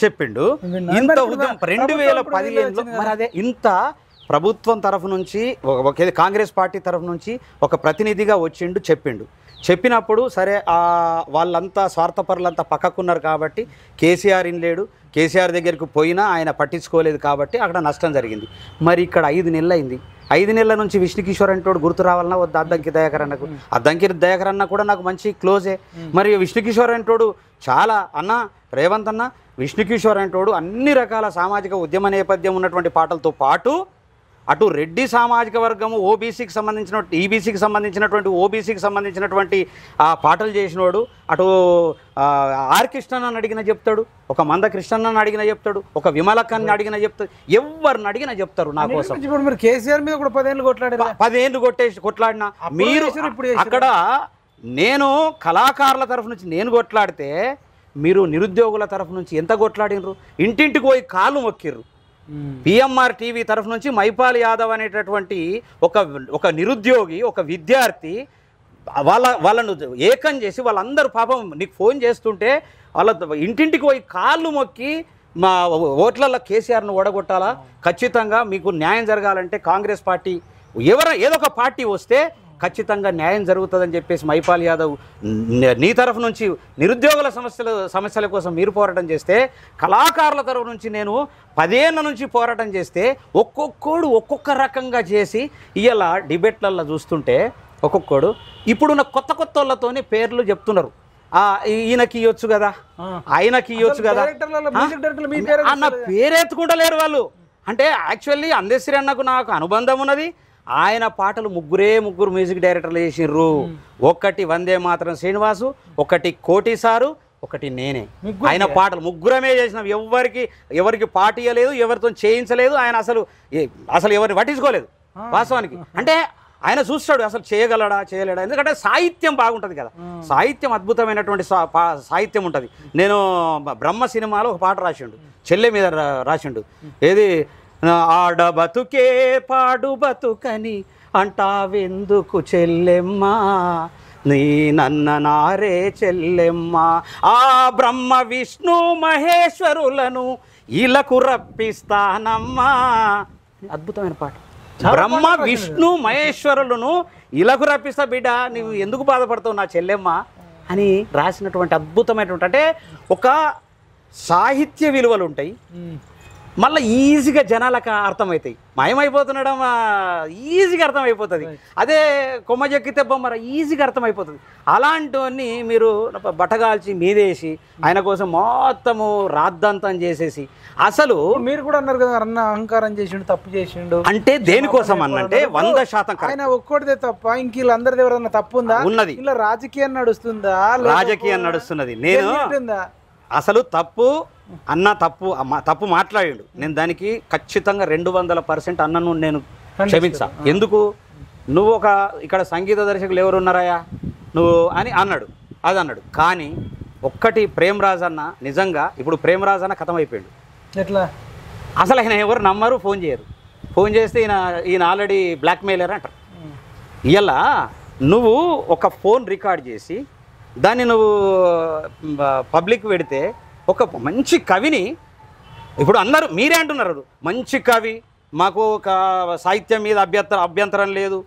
చెప్పిండు. ఇంత 2015లో మరి అదే ఇంత ప్రభుత్వం తరఫు నుంచి కాంగ్రెస్ పార్టీ తరఫు నుంచి ఒక ప్రతినిధిగా వచ్చిండు, చెప్పినప్పుడు సరే వాళ్ళంతా స్వార్థపరులంతా పక్కకున్నారు కాబట్టి కేసీఆర్ లేడు, కేసీఆర్ దగ్గరికి పోయినా ఆయన పట్టించుకోలేదు కాబట్టి అక్కడ నష్టం జరిగింది. మరి ఇక్కడ 5 నెలలు అయింది. 5 నెలల నుంచి విష్ణుకిషోర్ అంటోడు గుర్తు రావాలన్నా వద్ద అద్దంకి దయాకర్ అన్నకు? అద్దంకి దయాకర్ అన్న కూడా నాకు మంచి క్లోజే. మరి విష్ణుకిషోర్ అంటోడు చాలా రేవంత్ అన్న విష్ణుకిషోర్ అంటోడు అన్ని రకాల సామాజిక ఉద్యమ నేపథ్యం ఉన్నటువంటి పాటలతో పాటు అటు రెడ్డి సామాజిక వర్గము ఓబీసీకి సంబంధించిన ఈబీసీకి సంబంధించినటువంటి ఓబీసీకి సంబంధించినటువంటి ఆ పాటలు చేసినోడు. అటు ఆర్ కృష్ణన్ అడిగిన చెప్తాడు, ఒక మంద కృష్ణన్ అడిగిన చెప్తాడు, ఒక విమలక్కని అడిగిన చెప్తాడు, ఎవరిని అడిగినా చెప్తారు నా కోసం. కేసీఆర్ మీద కూడా 10 ఏళ్ళు కొట్లాడినా మీరు అక్కడ నేను కళాకారుల తరఫు నుంచి నేను కొట్లాడితే మీరు నిరుద్యోగుల తరఫు నుంచి ఎంత కొట్లాడినరు? ఇంటింటికి పోయి కాళ్ళు మొక్కిర్రు. పిఎంఆర్ టీవీ తరఫు నుంచి మైపాల్ యాదవ్ అనేటటువంటి ఒక నిరుద్యోగి, ఒక విద్యార్థి వాళ్ళను ఏకం చేసి వాళ్ళందరూ పాపం నీకు ఫోన్ చేస్తుంటే వాళ్ళ ఇంటింటికి పోయి కాళ్ళు మొక్కి మా ఓట్లలో కేసీఆర్ను ఓడగొట్టాలా, ఖచ్చితంగా మీకు న్యాయం జరగాలంటే కాంగ్రెస్ పార్టీ ఏదో ఒక పార్టీ వస్తే ఖచ్చితంగా న్యాయం జరుగుతుందని చెప్పేసి మైపాల్ యాదవ్ నీ తరఫు నుంచి నిరుద్యోగుల సమస్యల కోసం మీరు పోరాటం చేస్తే, కళాకారుల తరఫు నుంచి నేను 10 ఏళ్ళ నుంచి పోరాటం చేస్తే ఒక్కొక్కడు ఒక్కొక్క రకంగా చేసి ఇవాళ డిబేట్లలో చూస్తుంటే ఒక్కొక్కడు ఇప్పుడున్న కొత్త వాళ్ళతోనే పేర్లు చెప్తున్నారు. ఈయనకి ఇవ్వచ్చు కదా, ఆయనకి ఇవ్వచ్చు కదా అన్న పేరెత్తుకుంటలేరు వాళ్ళు. అంటే యాక్చువల్లీ అందశ్రీ అన్నకు నాకు అనుబంధం ఉన్నది. ఆయన పాటలు ముగ్గురు మ్యూజిక్ డైరెక్టర్లు చేసిర్రు. ఒకటి వందే మాతరం శ్రీనివాసు, ఒకటి కోటి సారు, ఒకటి నేనే. ఆయన పాటలు ముగ్గురమే చేసినాం. ఎవరికి పాట ఇవ్వలేదు, ఎవరితో చేయించలేదు. ఆయన అసలు ఎవరిని పట్టించుకోలేదు వాస్తవానికి. అంటే ఆయన చూస్తాడు అసలు చేయగలడా చేయలేడా, ఎందుకంటే సాహిత్యం బాగుంటుంది కదా, సాహిత్యం అద్భుతమైనటువంటి సాహిత్యం ఉంటుంది. నేను బ్రహ్మ సినిమాలో ఒక పాట రాసిండు, చెల్లె మీద రాసిండు. ఏది ఆడ బతుకే పాడు బతుకని అంటావెందుకు చెల్లెమ్మ, నీ నన్న నారే చెల్లెమ్మ, ఆ బ్రహ్మ విష్ణు మహేశ్వరులను ఇలకు రప్పిస్తానమ్మా. అద్భుతమైన పాట. బ్రహ్మ విష్ణు మహేశ్వరులను ఇలకు రప్పిస్తా బిడ్డ, నువ్వు ఎందుకు బాధపడతావు నా చెల్లెమ్మ అని రాసినటువంటి అద్భుతమైనటువంటి, అంటే ఒక సాహిత్య విలువలు ఉంటాయి, మళ్ళీ ఈజీగా జనాలకు అర్థమవుతాయి. మాయమైపోతుండడం ఈజీగా అర్థమైపోతుంది. అదే కొమ్మ చెక్కితే బొమ్మర ఈజీగా అర్థమైపోతుంది. అలాంటివన్నీ మీరు బట్టగాల్చి మీదేసి ఆయన కోసం మొత్తము రాద్దంతం చేసేసి, అసలు మీరు కూడా అన్నారు కదా అన్న అహంకారం చేసిండు, తప్పు చేసిండు అంటే దేనికోసం అన్నంటే 100% ఆయన ఒక్కడిదే తప్ప ఇంక వీళ్ళందరిది ఎవరన్నా తప్పు ఉందా? ఉన్నది. ఇలా రాజకీయం నడుస్తుందా? రాజకీయం నడుస్తున్నది. నేను అసలు అన్న తప్పు మాట్లాడాడు. నేను దానికి ఖచ్చితంగా 200% అన్నను నేను క్షమించా. ఎందుకు నువ్వు ఇక్కడ సంగీత దర్శకులు ఎవరు ఉన్నారాయా నువ్వు అని అన్నాడు, అది అన్నాడు. కానీ ఒక్కటి ప్రేమరాజ్ అన్న నిజంగా ఇప్పుడు ప్రేమరాజ్ అన్న ఖతం అయిపోయాడు. ఎట్లా అసలు ఆయన ఎవరు నమ్మరు, ఫోన్ చేయరు. ఫోన్ చేస్తే ఈయన ఆల్రెడీ బ్లాక్మెయిలర్ అంటారు. ఇలా నువ్వు ఒక ఫోన్ రికార్డ్ చేసి దాన్ని నువ్వు పబ్లిక్ పెడితే, ఒక మంచి కవిని ఇప్పుడు అందరూ మీరే అంటున్నారు మంచి కవి, మాకు ఒక సాహిత్యం మీద అభ్యంతరం లేదు,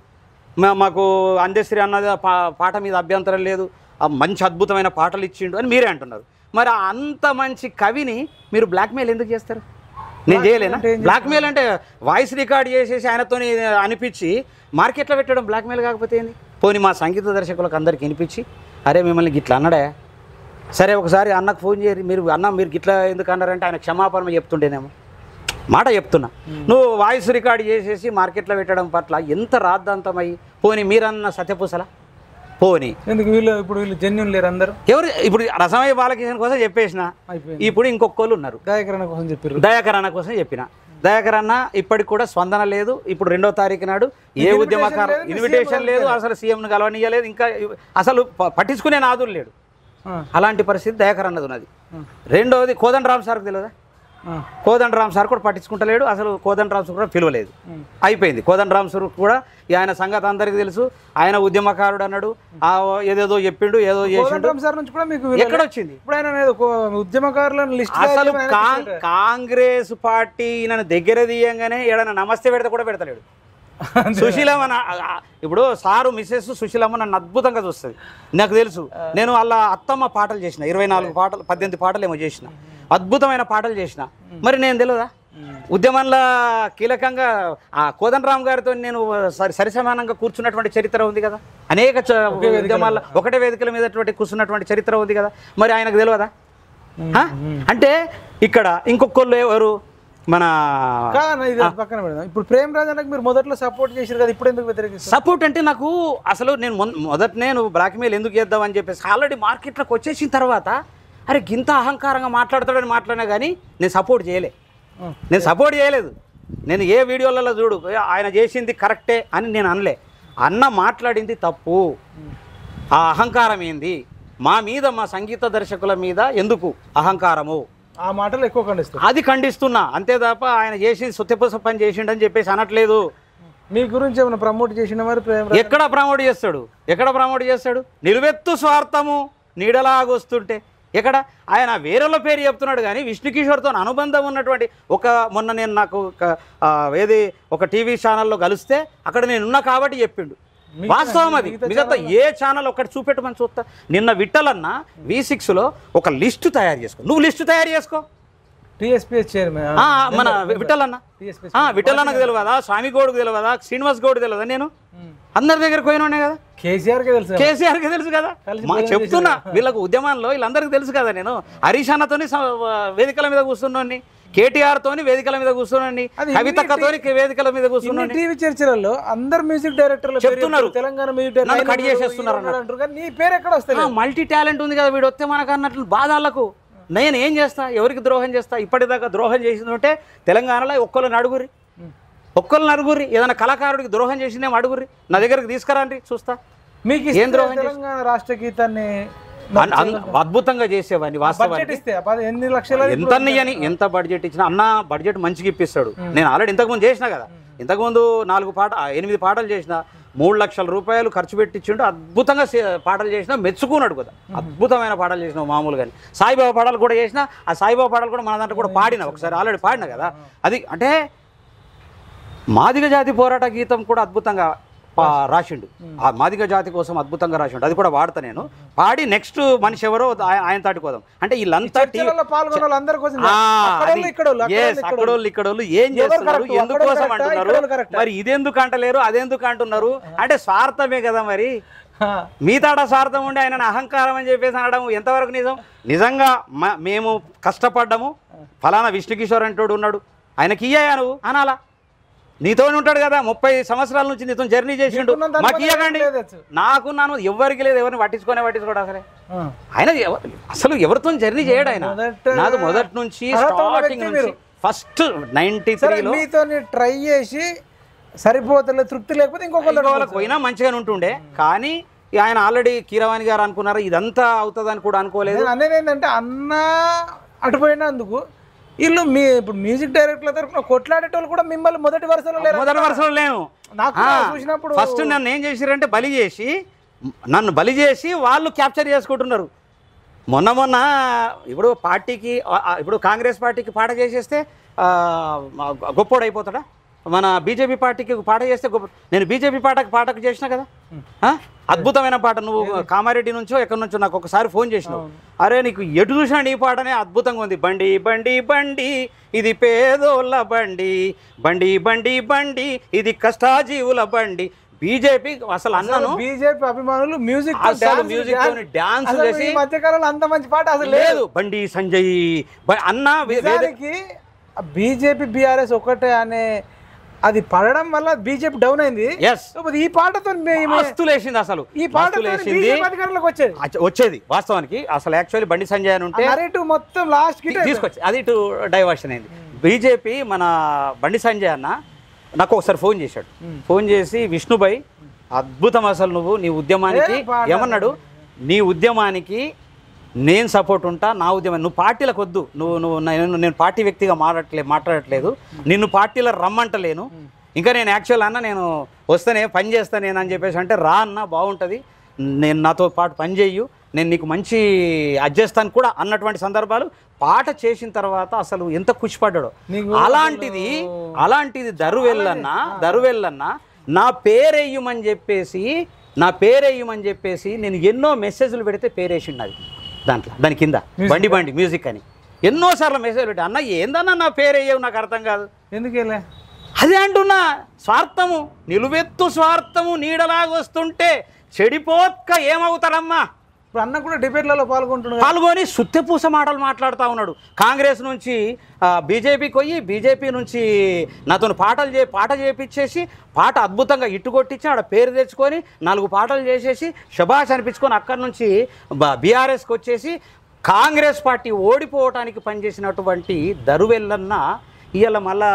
మాకు అందశ్రీ అన్నది పాట మీద అభ్యంతరం లేదు, మంచి అద్భుతమైన పాటలు ఇచ్చిండు అని మీరే అంటున్నారు. మరి అంత మంచి కవిని మీరు బ్లాక్మెయిల్ ఎందుకు చేస్తారు? నేను చేయలేనా? బ్లాక్మెయిల్ అంటే వాయిస్ రికార్డ్ చేసేసి ఆయనతో అనిపించి మార్కెట్లో పెట్టడం బ్లాక్మెయిల్ కాకపోతే ఏంది? పోనీ మా సంగీత దర్శకులకు అందరికి వినిపించి, అరే మిమ్మల్ని గిట్లా అన్నాడే, సరే ఒకసారి అన్నకు ఫోన్ చేయరు, మీరు గిట్లా ఎందుకు అన్నారంటే ఆయన క్షమాపణ చెప్తుండేనేమో, మాట చెప్తున్నా. నువ్వు వాయిస్ రికార్డ్ చేసేసి మార్కెట్లో పెట్టడం పట్ల ఎంత రాద్ధాంతమై, పోనీ మీరన్న సత్యపూసలా? పోనీ ఎందుకు వీళ్ళు జెన్యున్ లేరు అందరూ? ఎవరు ఇప్పుడు రసమయ్య బాలకిషన్ కోసం చెప్పేసిన, ఇప్పుడు ఇంకొకళ్ళు ఉన్నారు దయాకరణ కోసం చెప్పారు. దయాకరణ కోసం చెప్పిన, దయాకరణ ఇప్పటికి కూడా స్పందన లేదు. ఇప్పుడు 2వ తారీఖు నాడు ఏ ఉద్యమకారు ఇన్విటేషన్ లేదు, అసలు సీఎంను కలవనీయలేదు, ఇంకా అసలు పట్టించుకునే నాదులు లేడు. అలాంటి పరిస్థితి దయాకరన్నది ఉన్నది. రెండవది కోదండరామ్ సార్కి తెలియదా? కోదండరామ్ సార్ కూడా పట్టించుకుంటలేడు, అసలు కోదండరామ్ సార్ కూడా పిలవలేదు. అయిపోయింది. కోదండరామ్ సార్ కూడా ఆయన సంగతి అందరికీ తెలుసు, ఆయన ఉద్యమకారుడు అన్నాడు, ఏదేదో చెప్పిండు, ఏదో చేసిండు. ఎక్కడ వచ్చింది అసలు? కాంగ్రెస్ పార్టీ నన్ను దగ్గర తీయంగానే ఏడన్నా నమస్తే పెడితే కూడా పెడతలేడు. సుశీలమ్మ ఇప్పుడు సారు మిస్సెస్ సుశీలమ్మ నన్ను అద్భుతంగా చూస్తుంది, నాకు తెలుసు. నేను అలా అత్తమ్మ పాటలు చేసిన 24 పాటలు 18 పాటలు ఏమో చేసిన, అద్భుతమైన పాటలు చేసిన. మరి నేను తెలియదా? ఉద్యమంలో కీలకంగా ఆ కోదండరామ్ గారితో నేను సరిసమానంగా కూర్చున్నటువంటి చరిత్ర ఉంది కదా, అనేక ఉద్యమాల్లో ఒకటే వేదికల మీద కూర్చున్నటువంటి చరిత్ర ఉంది కదా, మరి ఆయనకు తెలియదా? అంటే ఇక్కడ ఇంకొకళ్ళు ఎవరు మన పక్కన పెడదాం. ఇప్పుడు ప్రేమరాజ్ అన్నకు మీరు మొదట్లో సపోర్ట్ చేశారు కదా, ఇప్పుడు ఎందుకు వ్యతిరేకిస్తారు? సపోర్ట్ అంటే నాకు అసలు నేను మొదటనే నువ్వు బ్లాక్మెయిల్ ఎందుకు చేద్దాం అని చెప్పేసి ఆల్రెడీ మార్కెట్లోకి వచ్చేసిన తర్వాత అరే గింత అహంకారంగా మాట్లాడతాడని మాట్లాడినా కానీ నేను సపోర్ట్ చేయలేదు. నేను ఏ వీడియోలలో చూడు ఆయన చేసింది కరెక్టే అని నేను అనలే. అన్న మాట్లాడింది తప్పు, ఆ అహంకారం ఏంది, మా మీద మా సంగీత దర్శకుల మీద ఎందుకు అహంకారము, ఆ మాటలు ఎక్కువ ఖండిస్తారు. అది ఖండిస్తున్నా అంతే తప్ప ఆయన చేసి సొత్తెపూస పని చేసిండని చెప్పేసి అనట్లేదు. మీ గురించి ఏమైనా ప్రమోట్ చేసిన మరి ఎక్కడ ప్రమోట్ చేస్తాడు, ఎక్కడ ప్రమోట్ చేస్తాడు? నిలువెత్తు స్వార్థము నీడలాగొస్తుంటే ఎక్కడ? ఆయన వేరేల పేరు చెప్తున్నాడు కానీ విష్ణుకిషోర్తో అనుబంధం ఉన్నటువంటి మొన్న నేను నాకు ఒక టీవీ ఛానల్లో కలిస్తే అక్కడ నేనున్నా కాబట్టి చెప్పిండు. వాస్తవం అది. మిగతా ఏ ఛానల్ ఒకటి చూపెట్టమని చూస్తా. నిన్న విట్టలన్న V6లో ఒక లిస్టు తయారు చేసుకో, నువ్వు లిస్టు తయారు చేసుకో. టీఎస్పీఎస్ చైర్మన్ మన విఠలన్న, విఠలన్నకు తెలియదా, స్వామి గౌడ్కు తెలియదా, శ్రీనివాస్ గౌడ్కి తెలియదా? నేను అందరి దగ్గరకు పోయినా కదా, కేసీఆర్కి తెలుసు కదా. చెప్తున్నా వీళ్ళకు ఉద్యమాల్లో వీళ్ళందరికీ తెలుసు కదా. నేను హరీష్ అన్నతోని వేదికల మీద కూర్చున్నాను, కేటీఆర్ తోని వేదికల మీద కూర్చున్నాను, కవితక్కతోని వేదికల మీద కూర్చున్నాను. టీవీ చర్చలలో అందరు మ్యూజిక్ డైరెక్టర్లు చెప్తున్నారు తెలంగాణ మ్యూజిక్ డైరెక్టర్ కట్ చేసేస్తున్నారు. నీ పేరు ఎక్కడ వస్తుంది? మల్టీ టాలెంట్ ఉంది కదా వీడు వస్తే మనకు అన్నట్లు బాధాలకు. నేను ఏం చేస్తా, ఎవరికి ద్రోహం చేస్తా? ఇప్పటిదాకా ద్రోహం చేసింది ఉంటే తెలంగాణలో ఒక్కళ్ళు నడుగురి, ఏదైనా కళాకారుడికి ద్రోహం చేసిందేమో అడుగురి, నా దగ్గరికి తీసుకురండి చూస్తా. మీకు ఏం ద్రోహం? తెలంగాణ రాష్ట్ర గీతాన్ని అద్భుతంగా చేసేవాడిని. వాస్తవానికి ఎంత బడ్జెట్ ఇచ్చినా అన్న బడ్జెట్ మంచిగా ఇప్పిస్తాడు. నేను ఆల్రెడీ ఇంతకుముందు చేసినా కదా, ఇంతకుముందు 8 పాటలు చేసిన, 3 లక్షల రూపాయలు ఖర్చు పెట్టించిండు. అద్భుతంగా పాటలు చేసినా, మెచ్చుకున్నాడు కదా. అద్భుతమైన పాటలు చేసిన మామూలుగానే. సాయిబాబా పాటలు కూడా చేసిన, ఆ సాయిబాబా పాటలు కూడా మన దాంట్లో కూడా పాడిన, ఒకసారి ఆల్రెడీ పాడిన కదా. అది అంటే మాదిగ జాతి పోరాట గీతం కూడా అద్భుతంగా రాసిండు. ఆ మాదిగ జాతి కోసం అద్భుతంగా రాసిండు. అది కూడా వాడతా నేను. పాడి నెక్స్ట్ మనిషి ఎవరో ఆయన తాటిపోదాం అంటే వీళ్ళంతా ఇక్కడోళ్ళు ఏం చేస్తున్నారు, ఎందుకోసం అంటున్నారు, మరి ఇదెందుకు అంటలేరు, అదెందుకు అంటున్నారు అంటే స్వార్థమే కదా. మరి మీ తాట స్వార్థం ఉండి ఆయన అహంకారం అని చెప్పేసి అనడం ఎంతవరకు నిజం? నిజంగా మేము కష్టపడ్డాము, ఫలానా విష్ణుకిషోర్ అంటోడు ఉన్నాడు, ఆయనకి ఇయ్యా నువ్వు అనాలా? నీతోనే ఉంటాడు కదా, 30 సంవత్సరాల నుంచి నీతో జర్నీ చేసిండు, మాకు ఇయ్యకండి. నాకున్నాను, ఎవరికి లేదు, ఎవరిని పట్టించుకోడు అసలే. ఆయన అసలు ఎవరితో జర్నీ చేయడు ఆయన. నాది మొదటి నుంచి స్టార్టింగ్ నుంచి ఫస్ట్ 93లో ట్రై చేసి సరిపోతలే, తృప్తి లేకపోతే ఇంకొకరికి పోయినా మంచిగానే ఉంటుండే. కానీ ఆయన ఆల్రెడీ కీరవాణి గారు అనుకున్నారు ఇదంతా అవుతుందని కూడా అనుకోలేదు. అనేది ఏంటంటే అన్న అటుపోయినందుకు వీళ్ళు ఇప్పుడు మ్యూజిక్ డైరెక్టర్ల తరఫున కొట్లాడేటోళ్ళు కూడా మిమ్మల్ని మొదటి వరుసలో లేను. చూసినప్పుడు ఫస్ట్ నన్ను ఏం చేసిరంటే నన్ను బలి చేసి వాళ్ళు క్యాప్చర్ చేసుకుంటున్నారు. మొన్న ఇప్పుడు కాంగ్రెస్ పార్టీకి పాట చేసేస్తే గొప్పోడు అయిపోతాడా? మన బీజేపీ పార్టీకి పాట చేస్తే గొప్ప. నేను బీజేపీ పాటకు చేసిన కదా, అద్భుతమైన పాట. నువ్వు కామారెడ్డి నుంచో ఎక్కడి నుంచో నాకు ఒకసారి ఫోన్ చేసినావు, అరే నీకు ఎటు చూసినా నీ పాటనే అద్భుతంగా ఉంది. బండి బండి బండి ఇది పేదోళ్ళ బండి, బండి బండి బండి ఇది కష్టాజీవుల బండి. బీజేపీ అసలు అన్నాను, బీజేపీ అభిమానులు మ్యూజిక్ డాన్స్ చేసి మధ్యకాలంలో అంత మంచి పాట అసలు లేదు. బండి సంజయ్ అన్న బీజేపీ బీఆర్ఎస్ ఒకటే అనే అది పడడం వల్ల బీజేపీ డౌన్ అయింది. ఈ పాటతో లేచింది అసలు, ఈ పాట వచ్చేది వాస్తవానికి. అసలు యాక్చువల్లీ బండి సంజయ్ అని ఉంటే మొత్తం లాస్ట్ కి తీసుకొచ్చి అది ఇటు డైవర్షన్ అయింది. బీజేపీ మన బండి సంజయ్ అన్న నాకు ఒకసారి ఫోన్ చేశాడు. ఫోన్ చేసి విష్ణుభాయ్ అద్భుతం, అసలు నువ్వు నీ ఉద్యమానికి ఏమన్నాడు, నీ ఉద్యమానికి నేను సపోర్ట్ ఉంటా, నా ఉద్యమం నువ్వు పార్టీలకు వద్దు, నేను పార్టీ వ్యక్తిగా మాట్లాడట్లేదు, నిన్ను పార్టీలో రమ్మంటలేను. ఇంకా నేను యాక్చువల్ అన్న నేను వస్తేనే పని చేస్తాను నేను అని చెప్పేసి అంటే, రా అన్న బాగుంటుంది, నేను నాతో పాటు పని చెయ్యు, నేను నీకు మంచి అడ్జస్తాను కూడా అన్నటువంటి సందర్భాలు. పాట చేసిన తర్వాత అసలు ఎంత ఖుషిపడ్డాడో. అలాంటిది దరువెల్లన్న నా పేరేయమని చెప్పేసి నేను ఎన్నో మెసేజ్లు పెడితే పేరేసిండు. అది దాని కింద బండి బండి మ్యూజిక్ అని ఎన్నోసార్లు మెసేజ్ పెట్టి, అన్న ఏందన్నా నా పేరేయవు నాకు అర్థం కాదు, ఎందుకేలే అదే అంటున్నా. స్వార్థము నిలువెత్తు స్వార్థము నీడలాగొస్తుంటే చెడిపోక్క ఏమవుతాడమ్మా. ఇప్పుడు అన్న కూడా డిబేట్లలో పాల్గొని సుత్తెపూస మాటలు మాట్లాడుతూ ఉన్నాడు. కాంగ్రెస్ నుంచి బీజేపీకి పోయి, బీజేపీ నుంచి నాతో పాట చేపించేసి, పాట అద్భుతంగా ఇట్టు కొట్టించి ఆడ పేరు తెచ్చుకొని 4 పాటలు చేసేసి శభాష్ అనిపించుకొని అక్కడి నుంచి బీఆర్ఎస్కి వచ్చేసి కాంగ్రెస్ పార్టీ ఓడిపోవటానికి పనిచేసినటువంటి దరువెల్లన్న ఇవాళ మళ్ళా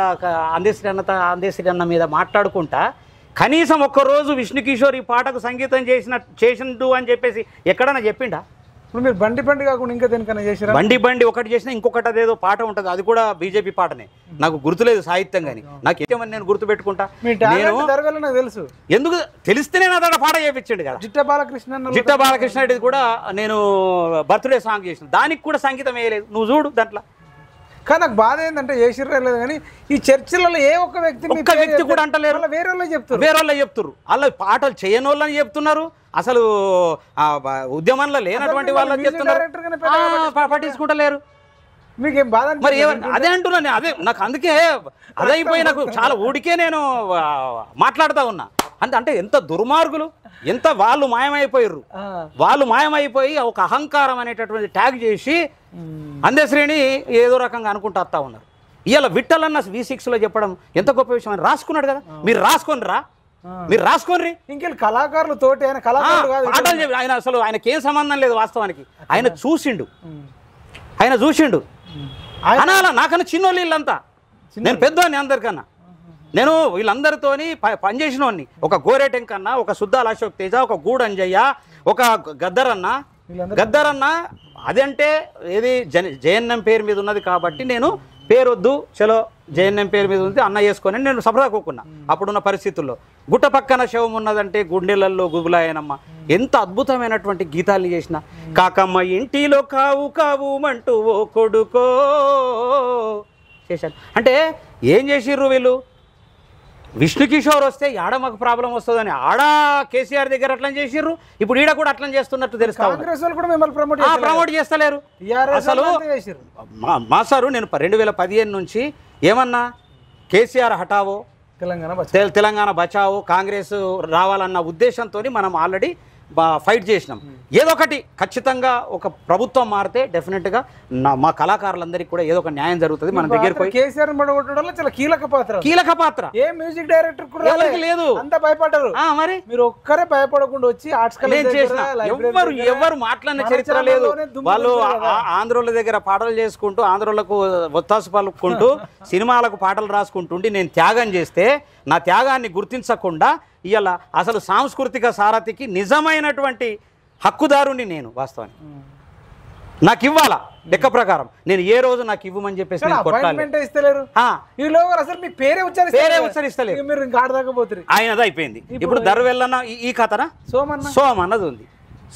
అందేశ్రీ అన్న మీద మాట్లాడుకుంటా కనీసం ఒక్కరోజు విష్ణుకిషోర్ ఈ పాటకు సంగీతం చేసిండు అని చెప్పేసి ఎక్కడన్నా చెప్పిండా? ఇప్పుడు మీరు బండి కాకుండా ఇంకా దేనికన్నా చేసారా? బండి ఒకటి చేసినా ఇంకొకటి అదేదో పాట ఉంటుంది, అది కూడా బీజేపీ పాటనే, నాకు గుర్తులేదు సాహిత్యం కానీ, నాకు ఏమని నేను గుర్తు పెట్టుకుంటా. నేను నాకు తెలుసు, ఎందుకు తెలిస్తేనే నా దగ్గర పాట చేయించండి కదా. జిట్ట బాలకృష్ణ రెడ్డి కూడా నేను బర్త్డే సాంగ్ చేసిన, దానికి కూడా సంగీతం వేయలేదు, నువ్వు చూడు దాంట్లో. కానీ నాకు బాధ ఏంటంటే చేసిర్రలేదు కానీ ఈ చర్చలలో ఏ ఒక్క వ్యక్తి కూడా అంటలేరు, వేరే వాళ్ళే చెప్తారు. వాళ్ళ పాటలు చేయని వాళ్ళని చెప్తున్నారు, అసలు ఉద్యమంలో లేనటువంటి వాళ్ళని చెప్తున్నారు, పట్టించుకుంటలేరు. మీకేం బాధ? మరి అదే అంటున్నాను, అదే నాకు అందుకే అదైపోయి నాకు చాలా ఊడికే నేను మాట్లాడుతూ ఉన్నా. అంటే ఎంత దుర్మార్గులు, ఎంత వాళ్ళు మాయమైపోయి ఒక అహంకారం అనేటటువంటి ట్యాగ్ చేసి అందశ్రేణి ఏదో రకంగా అనుకుంటూ వస్తూ ఉన్నారు. ఇవాళ విట్టలన్న V6లో చెప్పడం ఎంత గొప్ప విషయం అని రాసుకున్నాడు కదా, మీరు రాసుకోండి. ఇంకెళ్ళి కళాకారులు తోటి ఆయన కళాకారులు కాదు, పాటలు చెప్పి ఆయన అసలు ఆయనకి ఏం సంబంధం లేదు వాస్తవానికి. ఆయన చూసిండు అనాల. నాకన్నా చిన్నోళ్ళు వీళ్ళంతా, నేను పెద్దవాడిని అందరికన్నా. నేను వీళ్ళందరితోని పనిచేసిన వాడిని. ఒక గోరేటెంకన్నా, ఒక సుద్దాల అశోక్ తేజ, ఒక గూడంజయ్య, ఒక గద్దరన్న అదంటే ఏది జేఎన్ఎం పేరు మీద ఉన్నది కాబట్టి నేను పేరొద్దు, చలో జేఎన్ఎం పేరు మీద ఉంది అన్న చేసుకొని నేను సరదా కూకున్నా. అప్పుడున్న పరిస్థితుల్లో గుట్ట పక్కన శవం ఉన్నదంటే గుండెలల్లో గుబులాయనమ్మ, ఎంత అద్భుతమైనటువంటి గీతాలు చేసిన. కాకమ్మ ఇంటిలో కావు మంటూ ఓ కొడుకో చేశాను. అంటే ఏం చేసిర్రు వీళ్ళు? విష్ణుకిషోర్ వస్తే ఆడ మాకు ప్రాబ్లం వస్తుందని ఆడ కేసీఆర్ దగ్గర అట్లా చేసిర్రు, ఇప్పుడు ఈడ కూడా అట్లా చేస్తున్నట్టు తెలుసు. ప్రమోట్ చేస్తలేరు అసలు. మాస్టారు నేను 2015 నుంచి ఏమన్నా, కేసీఆర్ హటావో, తెలంగాణ బచావో, కాంగ్రెస్ రావాలన్న ఉద్దేశంతో మనం ఆల్రెడీ ఫైట్ చేసినాం. ఏదో ఒకటి ఖచ్చితంగా ఒక ప్రభుత్వం మారితే డెఫినెట్గా మా కళాకారులందరికీ కూడా ఏదో ఒక న్యాయం జరుగుతుంది. మన దగ్గర పోయి కేసీఆర్ చాలా కీలక పాత్ర. ఏ మ్యూజిక్ డైరెక్టర్ కూడా లేదు, అంతా భయపడ్డారు. మరి మీరు ఒక్కరే భయపడకుండా వచ్చి ఎవరు మాట్లాడిన చరిత్ర లేదు. వాళ్ళు ఆంధ్రోళ్ళ దగ్గర పాటలు చేసుకుంటూ, ఆంధ్రోళ్ళకు ఒత్తాసు పలుకుంటూ, సినిమాలకు పాటలు రాసుకుంటుండి నేను త్యాగం చేస్తే నా త్యాగాన్ని గుర్తించకుండా ఇవాళ అసలు సాంస్కృతిక సారథికి నిజమైనటువంటి హక్కుదారుని నేను వాస్తవానికి. నాకు ఇవ్వాలా లెక్క ప్రకారం. నేను ఏ రోజు నాకు ఇవ్వమని చెప్పేసి ఆయనది అయిపోయింది. ఇప్పుడు దర్వెల్లన్న ఈ కథన సోమన్నది ఉంది.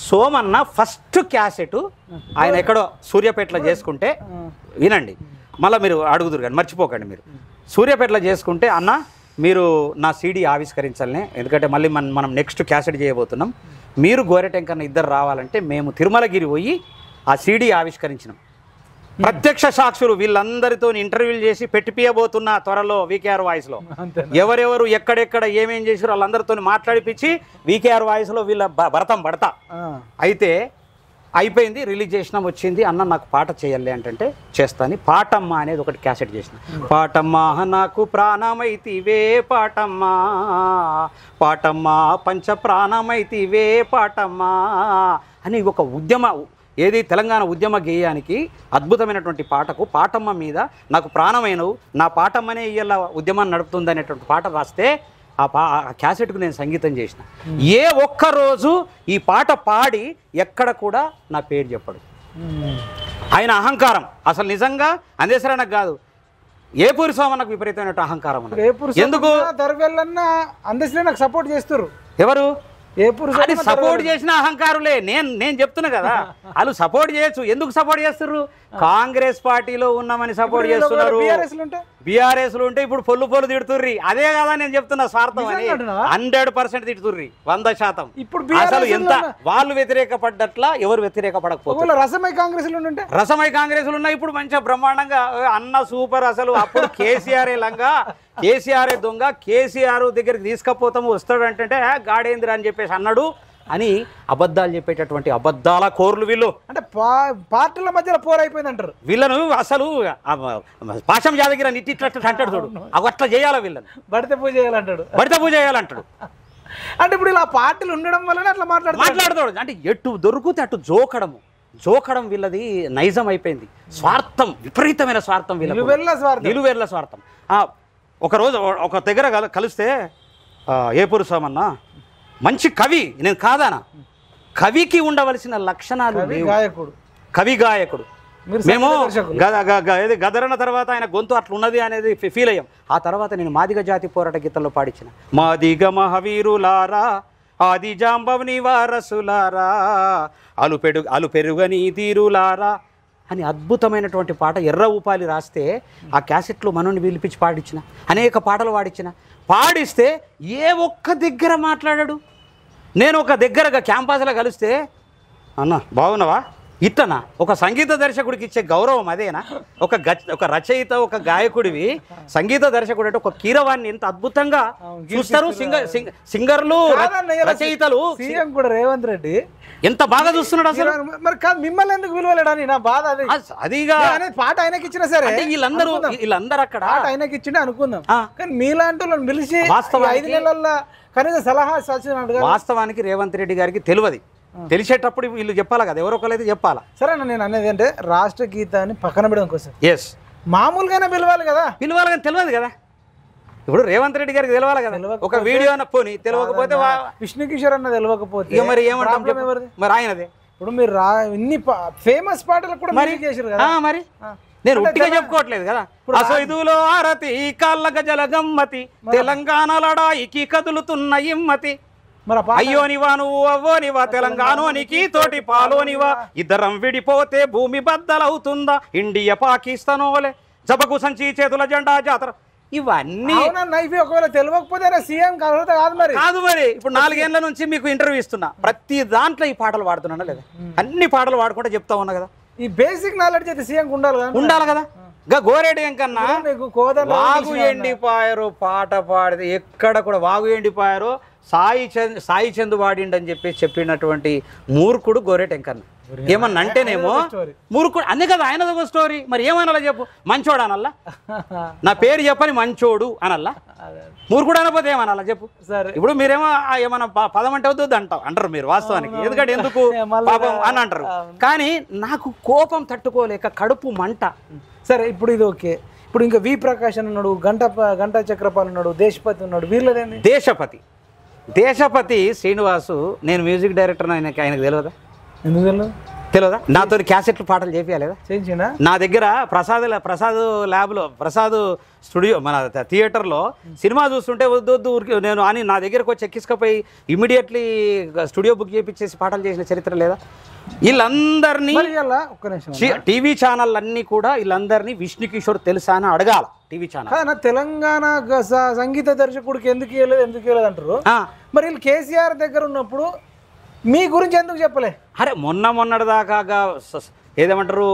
సోమన్న ఫస్ట్ క్యాసెట్ ఆయన ఎక్కడో సూర్యాపేటలో చేసుకుంటే, వినండి మళ్ళీ మీరు అడుగుదురు కానీ మర్చిపోకండి. మీరు సూర్యాపేటలో చేసుకుంటే అన్న మీరు నా సీడీ ఆవిష్కరించాలనే, ఎందుకంటే మళ్ళీ మనం నెక్స్ట్ క్యాసెట్ చేయబోతున్నాం, మీరు గోరెటెంకన్న ఇద్దరు రావాలంటే మేము తిరుమలగిరి పోయి ఆ సీడీ ఆవిష్కరించినాం. ప్రత్యక్ష సాక్షులు వీళ్ళందరితో ఇంటర్వ్యూలు చేసి పెట్టిపియబోతున్న త్వరలో VKR వాయిస్లో ఎవరెవరు ఎక్కడెక్కడ ఏమేం చేసారో వాళ్ళందరితో మాట్లాడిపించి VKR వాయిస్లో వీళ్ళ భరతం పడతా. అయితే అయిపోయింది, రిలీజ్ చేసినాం, వచ్చింది. అన్న నాకు పాట చేయాలి అంటే చేస్తాను. పాటమ్మ అనేది ఒకటి క్యాసెట్ చేసిన. పాటమ్మ నాకు ప్రాణమైతివే పాటమ్మా, పాటమ్మ పంచ ప్రాణమైతివే పాటమ్మా అని ఒక ఏది తెలంగాణ ఉద్యమ గేయానికి అద్భుతమైనటువంటి పాటకు పాటమ్మ మీద నాకు ప్రాణమైనవు, నా పాటమ్మనే ఇయ్యాల ఉద్యమాన్ని నడుపుతుంది అనేటువంటి పాట రాస్తే ఆ క్యాసెట్కు నేను సంగీతం చేసిన. ఏ ఒక్కరోజు ఈ పాట పాడి ఎక్కడ కూడా నా పేరు చెప్పడు. ఆయన అహంకారం అసలు నిజంగా అందేశ్వరానికి కాదు, ఏపూరి సోమన్నకు విపరీతమైన అహంకారం ఉన్నది. ఎందుకు నాకు సపోర్ట్ చేస్తారు ఎవరు? అది సపోర్ట్ చేసిన అహంకారులే. నేను చెప్తున్నా కదా, వాళ్ళు సపోర్ట్ చేయొచ్చు. ఎందుకు సపోర్ట్ చేస్తున్నారు? కాంగ్రెస్ పార్టీలో ఉన్నామని సపోర్ట్ చేస్తున్నారు. బీఆర్ఎస్ లో ఉంటే ఇప్పుడు పొల్లు తిడుతుర్రి. అదే కదా నేను చెప్తున్నా, స్వార్థం అని 100% తిడుతుర్రి, 100%. ఇప్పుడు అసలు ఎంత వాళ్ళు వ్యతిరేకపడ్డట్లా ఎవరు వ్యతిరేకపడకపోతే రసమై కాంగ్రెస్ ఉన్నా ఇప్పుడు మంచిగా బ్రహ్మాండంగా అన్న సూపర్. అసలు అప్పుడు కేసీఆర్ లంగా, కేసీఆర్ దొంగ, కేసీఆర్ దగ్గరికి తీసుకపోతాము వస్తాడంటే గాడేంద్ర అని చెప్పేసి అన్నాడు అని అబద్ధాలు చెప్పేటటువంటి అబద్ధాల కోర్లు వీళ్ళు. అంటే పార్టీల మధ్యలో పోరైపోయింది అంటారు వీళ్ళను. అసలు పాశం యాదగిరి అని ఇట్లా అంటాడు చూడు, అవి అట్లా చేయాలా వీళ్ళని? బడితే పూజ చేయాలంటాడు. అంటే ఇప్పుడు ఇలా పార్టీలు ఉండడం వల్ల అట్లా మాట్లాడతాడు. అంటే ఎటు దొరికితే అటు జోకడం వీళ్ళది నైజం అయిపోయింది. స్వార్థం, విపరీతమైన స్వార్థం వీళ్ళ, నిలువెర్ల స్వార్థం. ఒకరోజు ఒక దగ్గర కలిస్తే ఏపూరు సోమన్న మంచి కవి, నేను కాదానా, కవికి ఉండవలసిన లక్షణాలు లేవు. గాయకుడు, కవి గాయకుడు. మేము గదరన తర్వాత ఆయన గొంతు అట్లా ఉన్నది అనేది ఫీల్ అయ్యాం. ఆ తర్వాత నేను మాదిగ జాతి పోరాట గీతంలో పాడించిన మాదిగ మహావీరులారా ఆది జాంబవని వారసులారా అలు పెరుగని తీరులారా అని అద్భుతమైనటువంటి పాట ఎర్ర ఊపాలి రాస్తే ఆ క్యాసెట్లో మనోని పిలిపించి పాడించిన, అనేక పాటలు పాడిస్తే ఏ ఒక్క దగ్గర మాట్లాడాడు. నేను ఒక దగ్గరగా క్యాంపస్లో కలిస్తే అన్న బాగున్నావా ఇట్టనా, ఒక సంగీత దర్శకుడికి ఇచ్చే గౌరవం అదేనా? ఒక రచయిత, ఒక గాయకుడివి, సంగీత దర్శకుడు అంటే ఒక కీరవాణి ఎంత అద్భుతంగా చూస్తారు. సింగర్లు, రచయితలు. సీఎం కూడా రేవంత్ రెడ్డి ఎంత బాగా చూస్తున్నాడు అసలు. మరి కాదు, మిమ్మల్ని ఎందుకు విలువలేడని నా బాధ. అదిగా పాట ఆయనకి ఇచ్చినా సరే వీళ్ళందరూ అక్కడ ఆయనకి ఇచ్చిండే అనుకుందాం, కానీ మీలాంటి వాళ్ళని పిలిచి 5 నెలల్లో కనీసం సలహా సూచన. వాస్తవానికి రేవంత్ రెడ్డి గారికి తెలియదు, తెలిసేటప్పుడు వీళ్ళు చెప్పాలి కదా, ఎవరో ఒకరైతే చెప్పాలా. సరే అన్న, నేను అనేది అంటే రాష్ట్ర గీతాన్ని పక్కన పెడడం కోసం ఎస్ మామూలుగానే పిలవాలి కదా, పిలవాలి కానీ తెలియదు కదా. ఇప్పుడు రేవంత్ రెడ్డి గారికి తెలియాలి కదా, ఒక వీడియో అన్న పోని తెలియకపోతే విష్ణు కిషోర్ అన్న తెలియకపోతే మరి ఏమంటాం, మరి ఆయనదే. ఇప్పుడు మీరు ఇన్ని ఫేమస్ పాటలు కూడా మరి చేశారు కదా. మరి నేను ఉట్టిగా చెప్పుకోవట్లేదు కదా. అసైదులో ఆరతి కాళ్ళ గజల గమ్మతి తెలంగాణ లడాయికి కదులుతున్న ఇమ్మతి అయ్యోనివా నువ్వు అవ్వోనివా తెలంగాణోనికి తోటి పాలోనివా ఇద్దరం విడిపోతే భూమి బద్దలవుతుందా ఇండియా పాకిస్తానోలే జబకు సంచి చేతుల జెండా జాతర ఇవన్నీ ఒకవేళ తెలియకపోతే సీఎం కాదు మరి. ఇప్పుడు 4 ఏళ్ల నుంచి మీకు ఇంటర్వ్యూ ఇస్తున్నా, ప్రతి దాంట్లో ఈ పాటలు పాడుతున్నా లేదా, అన్ని పాటలు పాడుకుంటే చెప్తా ఉన్నా కదా. ఈ బేసిక్ నాలెడ్జ్ అయితే సీఎం ఉండాలి కదా. గోరేడు ఎంకన్నా వాగు ఎండిపాయరు పాట పాడితే ఎక్కడ కూడా వాగు ఎండిపాయరు సాయి చంద్ వాడిండని చెప్పినటువంటి మూర్ఖుడు గోరేట ఎంకన్న. ఏమన్నా అంటేనేమో మూర్ఖుడు అన్నీ కదా, ఆయనది ఒక స్టోరీ. మరి ఏమనాలా చెప్పు, మంచోడు అనల్లా, నా పేరు చెప్పని మంచోడు అనల్లా, మూర్ఖుడు అనపోతే ఏమనాలా చెప్పు. సరే ఇప్పుడు మీరేమో ఏమన్నా పదం అంటే వద్దు అంటారు మీరు వాస్తవానికి, ఎందుకంటే ఎందుకు పాపం అని అంటారు. కానీ నాకు కోపం తట్టుకోలేక కడుపు మంట. సరే ఇప్పుడు ఇది ఓకే, ఇప్పుడు ఇంకా వి ప్రకాష్ ఉన్నాడు, గంటా చక్రపాల్ ఉన్నాడు, దేశపతి ఉన్నాడు, వీళ్ళదేంటి దేశపతి శ్రీనివాసు. నేను మ్యూజిక్ డైరెక్టర్, ఆయనకు తెలియదా? ఎందుకు తెలియదా? నాతో క్యాసెట్లు పాటలు చేపియాలేదా? చేయించిందా? నా దగ్గర ప్రసాద్ ల్యాబ్లో, ప్రసాద్ స్టూడియో, మన థియేటర్లో సినిమా చూస్తుంటే వద్దు ఊరికి నేను అని నా దగ్గరకు వచ్చి ఎక్కించుకపోయి ఇమీడియట్లీ స్టూడియో బుక్ చేయించేసి పాటలు చేసిన చరిత్ర లేదా? వీళ్ళందరినీ టీవీ ఛానల్ అన్నీ కూడా వీళ్ళందరినీ విష్ణు కిషోర్ తెలుసా అని అడగాల. టీవీ ఛానల్ తెలంగాణ సంగీత దర్శకుడికి ఎందుకు ఇవ్వలేదు అంటారు. మరి వీళ్ళు కేసీఆర్ దగ్గర ఉన్నప్పుడు మీ గురించి ఎందుకు చెప్పలే? అరే మొన్నటి దాకా ఏదేమంటారు,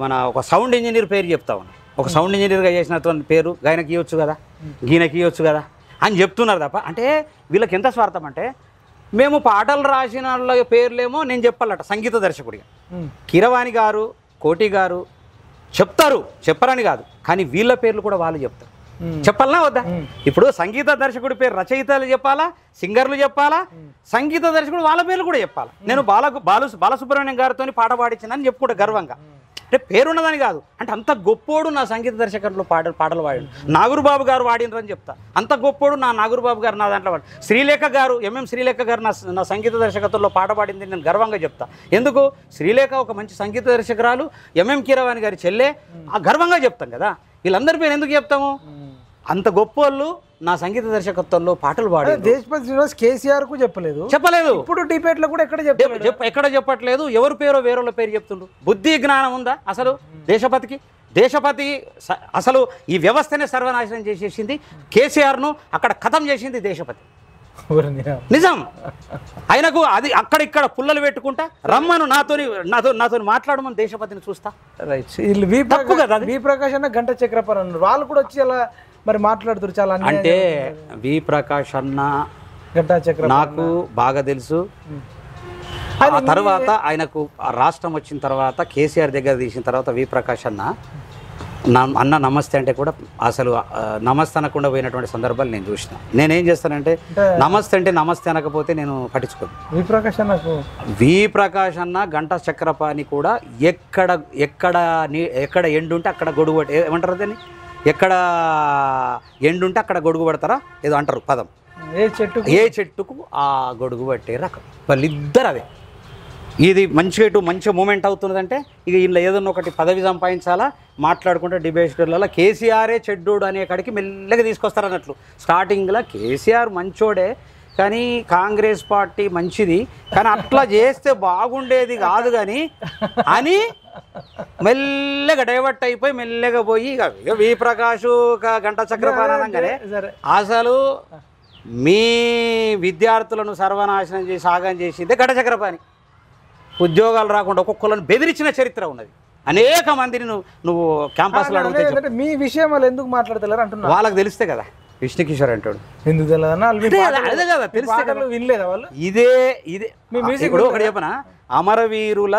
మన ఒక సౌండ్ ఇంజనీర్ పేరు చెప్తా ఉన్నా, ఒక సౌండ్ ఇంజనీర్గా చేసినటువంటి పేరు గీనకి ఇవ్వచ్చు కదా అని చెప్తున్నారు తప్ప. అంటే వీళ్ళకి ఎంత స్వార్థం అంటే, మేము పాటలు రాసిన వాళ్ళ పేర్లేమో నేను చెప్పాలట సంగీత దర్శకుడిగా. కీరవాణి గారు, కోటి గారు చెప్పరని కాదు, కానీ వీళ్ళ పేర్లు కూడా వాళ్ళు చెప్తారు. చెప్పాలనా వద్దా? ఇప్పుడు సంగీత దర్శకుడి పేరు రచయితలు చెప్పాలా, సింగర్లు చెప్పాలా, సంగీత దర్శకుడు వాళ్ళ పేర్లు కూడా చెప్పాలా. నేను బాలసుబ్రహ్మణ్యం గారితో పాట పాడించానని చెప్పుకుంటా గర్వంగా. అంటే పేరున్నదని కాదు, అంటే అంత గొప్పోడు నా సంగీత దర్శకులు పాటలు పాడాడు. నాగూరుబాబు గారు వాడినరని చెప్తా, అంత గొప్పోడు నా నాగూరుబాబు గారు నా దాంట్లో వాడు. శ్రీలేఖ గారు, శ్రీలేఖ గారు నా సంగీత దర్శకత్వంలో పాట పాడింది నేను గర్వంగా చెప్తా. ఎందుకు? శ్రీలేఖ ఒక మంచి సంగీత దర్శకురాలు, కీరవాణి గారి చెల్లె, గర్వంగా చెప్తాం కదా. వీళ్ళందరి పేరు ఎందుకు చెప్తాము? అంత గొప్ప వాళ్ళు నా సంగీత దర్శకత్వంలో పాటలు పాడారు. దేశపతి శ్రీనివాస్ కేసీఆర్ కు చెప్పలేదు. ఇప్పుడు డిబేట్ లో కూడా ఎక్కడ చెప్పట్లేదు. ఎవరి పేరో వేరేళ్ళ పేరు చెప్తుండ్రు. బుద్ధి జ్ఞానం ఉందా అసలు దేశపతికి? దేశపతి అసలు ఈ వ్యవస్థనే సర్వనాశనం చేసేసింది. కేసీఆర్ను అక్కడ ఖతం చేసింది దేశపతి. నిజం. ఆయనకు అది అక్కడిక్కడ పుల్లలు పెట్టుకుంటా రమ్మను నాతో మాట్లాడమని దేశపతిని చూస్తా. వి ప్రకాష్ అన్న గంట చక్రపాల్ అన్నారు, వాళ్ళు కూడా వచ్చి అలా మరి మాట్లాడుతారు చాలా. అంటే వి ప్రకాష్ అన్న గంటా చక్రపాల్ నాకు బాగా తెలుసు. ఆ తర్వాత ఆయనకు రాష్ట్రం వచ్చిన తర్వాత కేసీఆర్ దగ్గర తీసిన తర్వాత వి ప్రకాష్ అన్న నమస్తే అంటే కూడా అసలు నమస్తే అనకుండా పోయినటువంటి సందర్భాలు నేను చూసిన. నేనేం చేస్తానంటే నమస్తే అంటే నమస్తే అనకపోతే నేను పట్టించుకోను. వి ప్రకాష్ అన్న గంటా చక్రపాణి కూడా ఎక్కడ ఎండుంటే అక్కడ గొడుగు ఏమంటారు దాన్ని, ఎక్కడ ఎండుంటే అక్కడ గొడుగు పడతారా ఏదో అంటారు పదం. ఏ చెట్టుకు ఆ గొడుగు పట్టే రకం వాళ్ళిద్దరు అదే. ఇది మంచి మూమెంట్ అవుతున్నదంటే ఇక ఇలా ఏదన్నా ఒకటి పదవి సంపాదించాలా, మాట్లాడుకుంటే డిబేట్లలో కేసీఆరే చెడ్డోడు అనే కాడికి మెల్లగా తీసుకొస్తారు అన్నట్లు. స్టార్టింగ్లో కేసీఆర్ మంచోడే కానీ కాంగ్రెస్ పార్టీ మంచిది కానీ అట్లా చేస్తే బాగుండేది కాదు కానీ అని మెల్లగా డైవర్ట్ అయిపోయి మెల్లగా పోయి ఇక వి ప్రకాష్ గంటా చక్రపాణి అనగానే అసలు మీ విద్యార్థులను సర్వనాశనం చేసి ఆగం చేసిందే గంటా చక్రపాణి. ఉద్యోగాలు రాకుండా ఒక్కొక్కరిని బెదిరించిన చరిత్ర ఉన్నది. అనేక మందిని నువ్వు క్యాంపస్లో అడిగితే మీ విషయం వాళ్ళు ఎందుకు మాట్లాడతలేరు అంటున్నారు. వాళ్ళకి తెలిస్తే కదా విష్ణుకిషోర్ అంటాడు. ఎందుకు అదే కదా తెలిస్తే కదా. వినలేదా వాళ్ళు? ఇదే ఇప్పుడు ఒకటి చెప్పనా, అమరవీరుల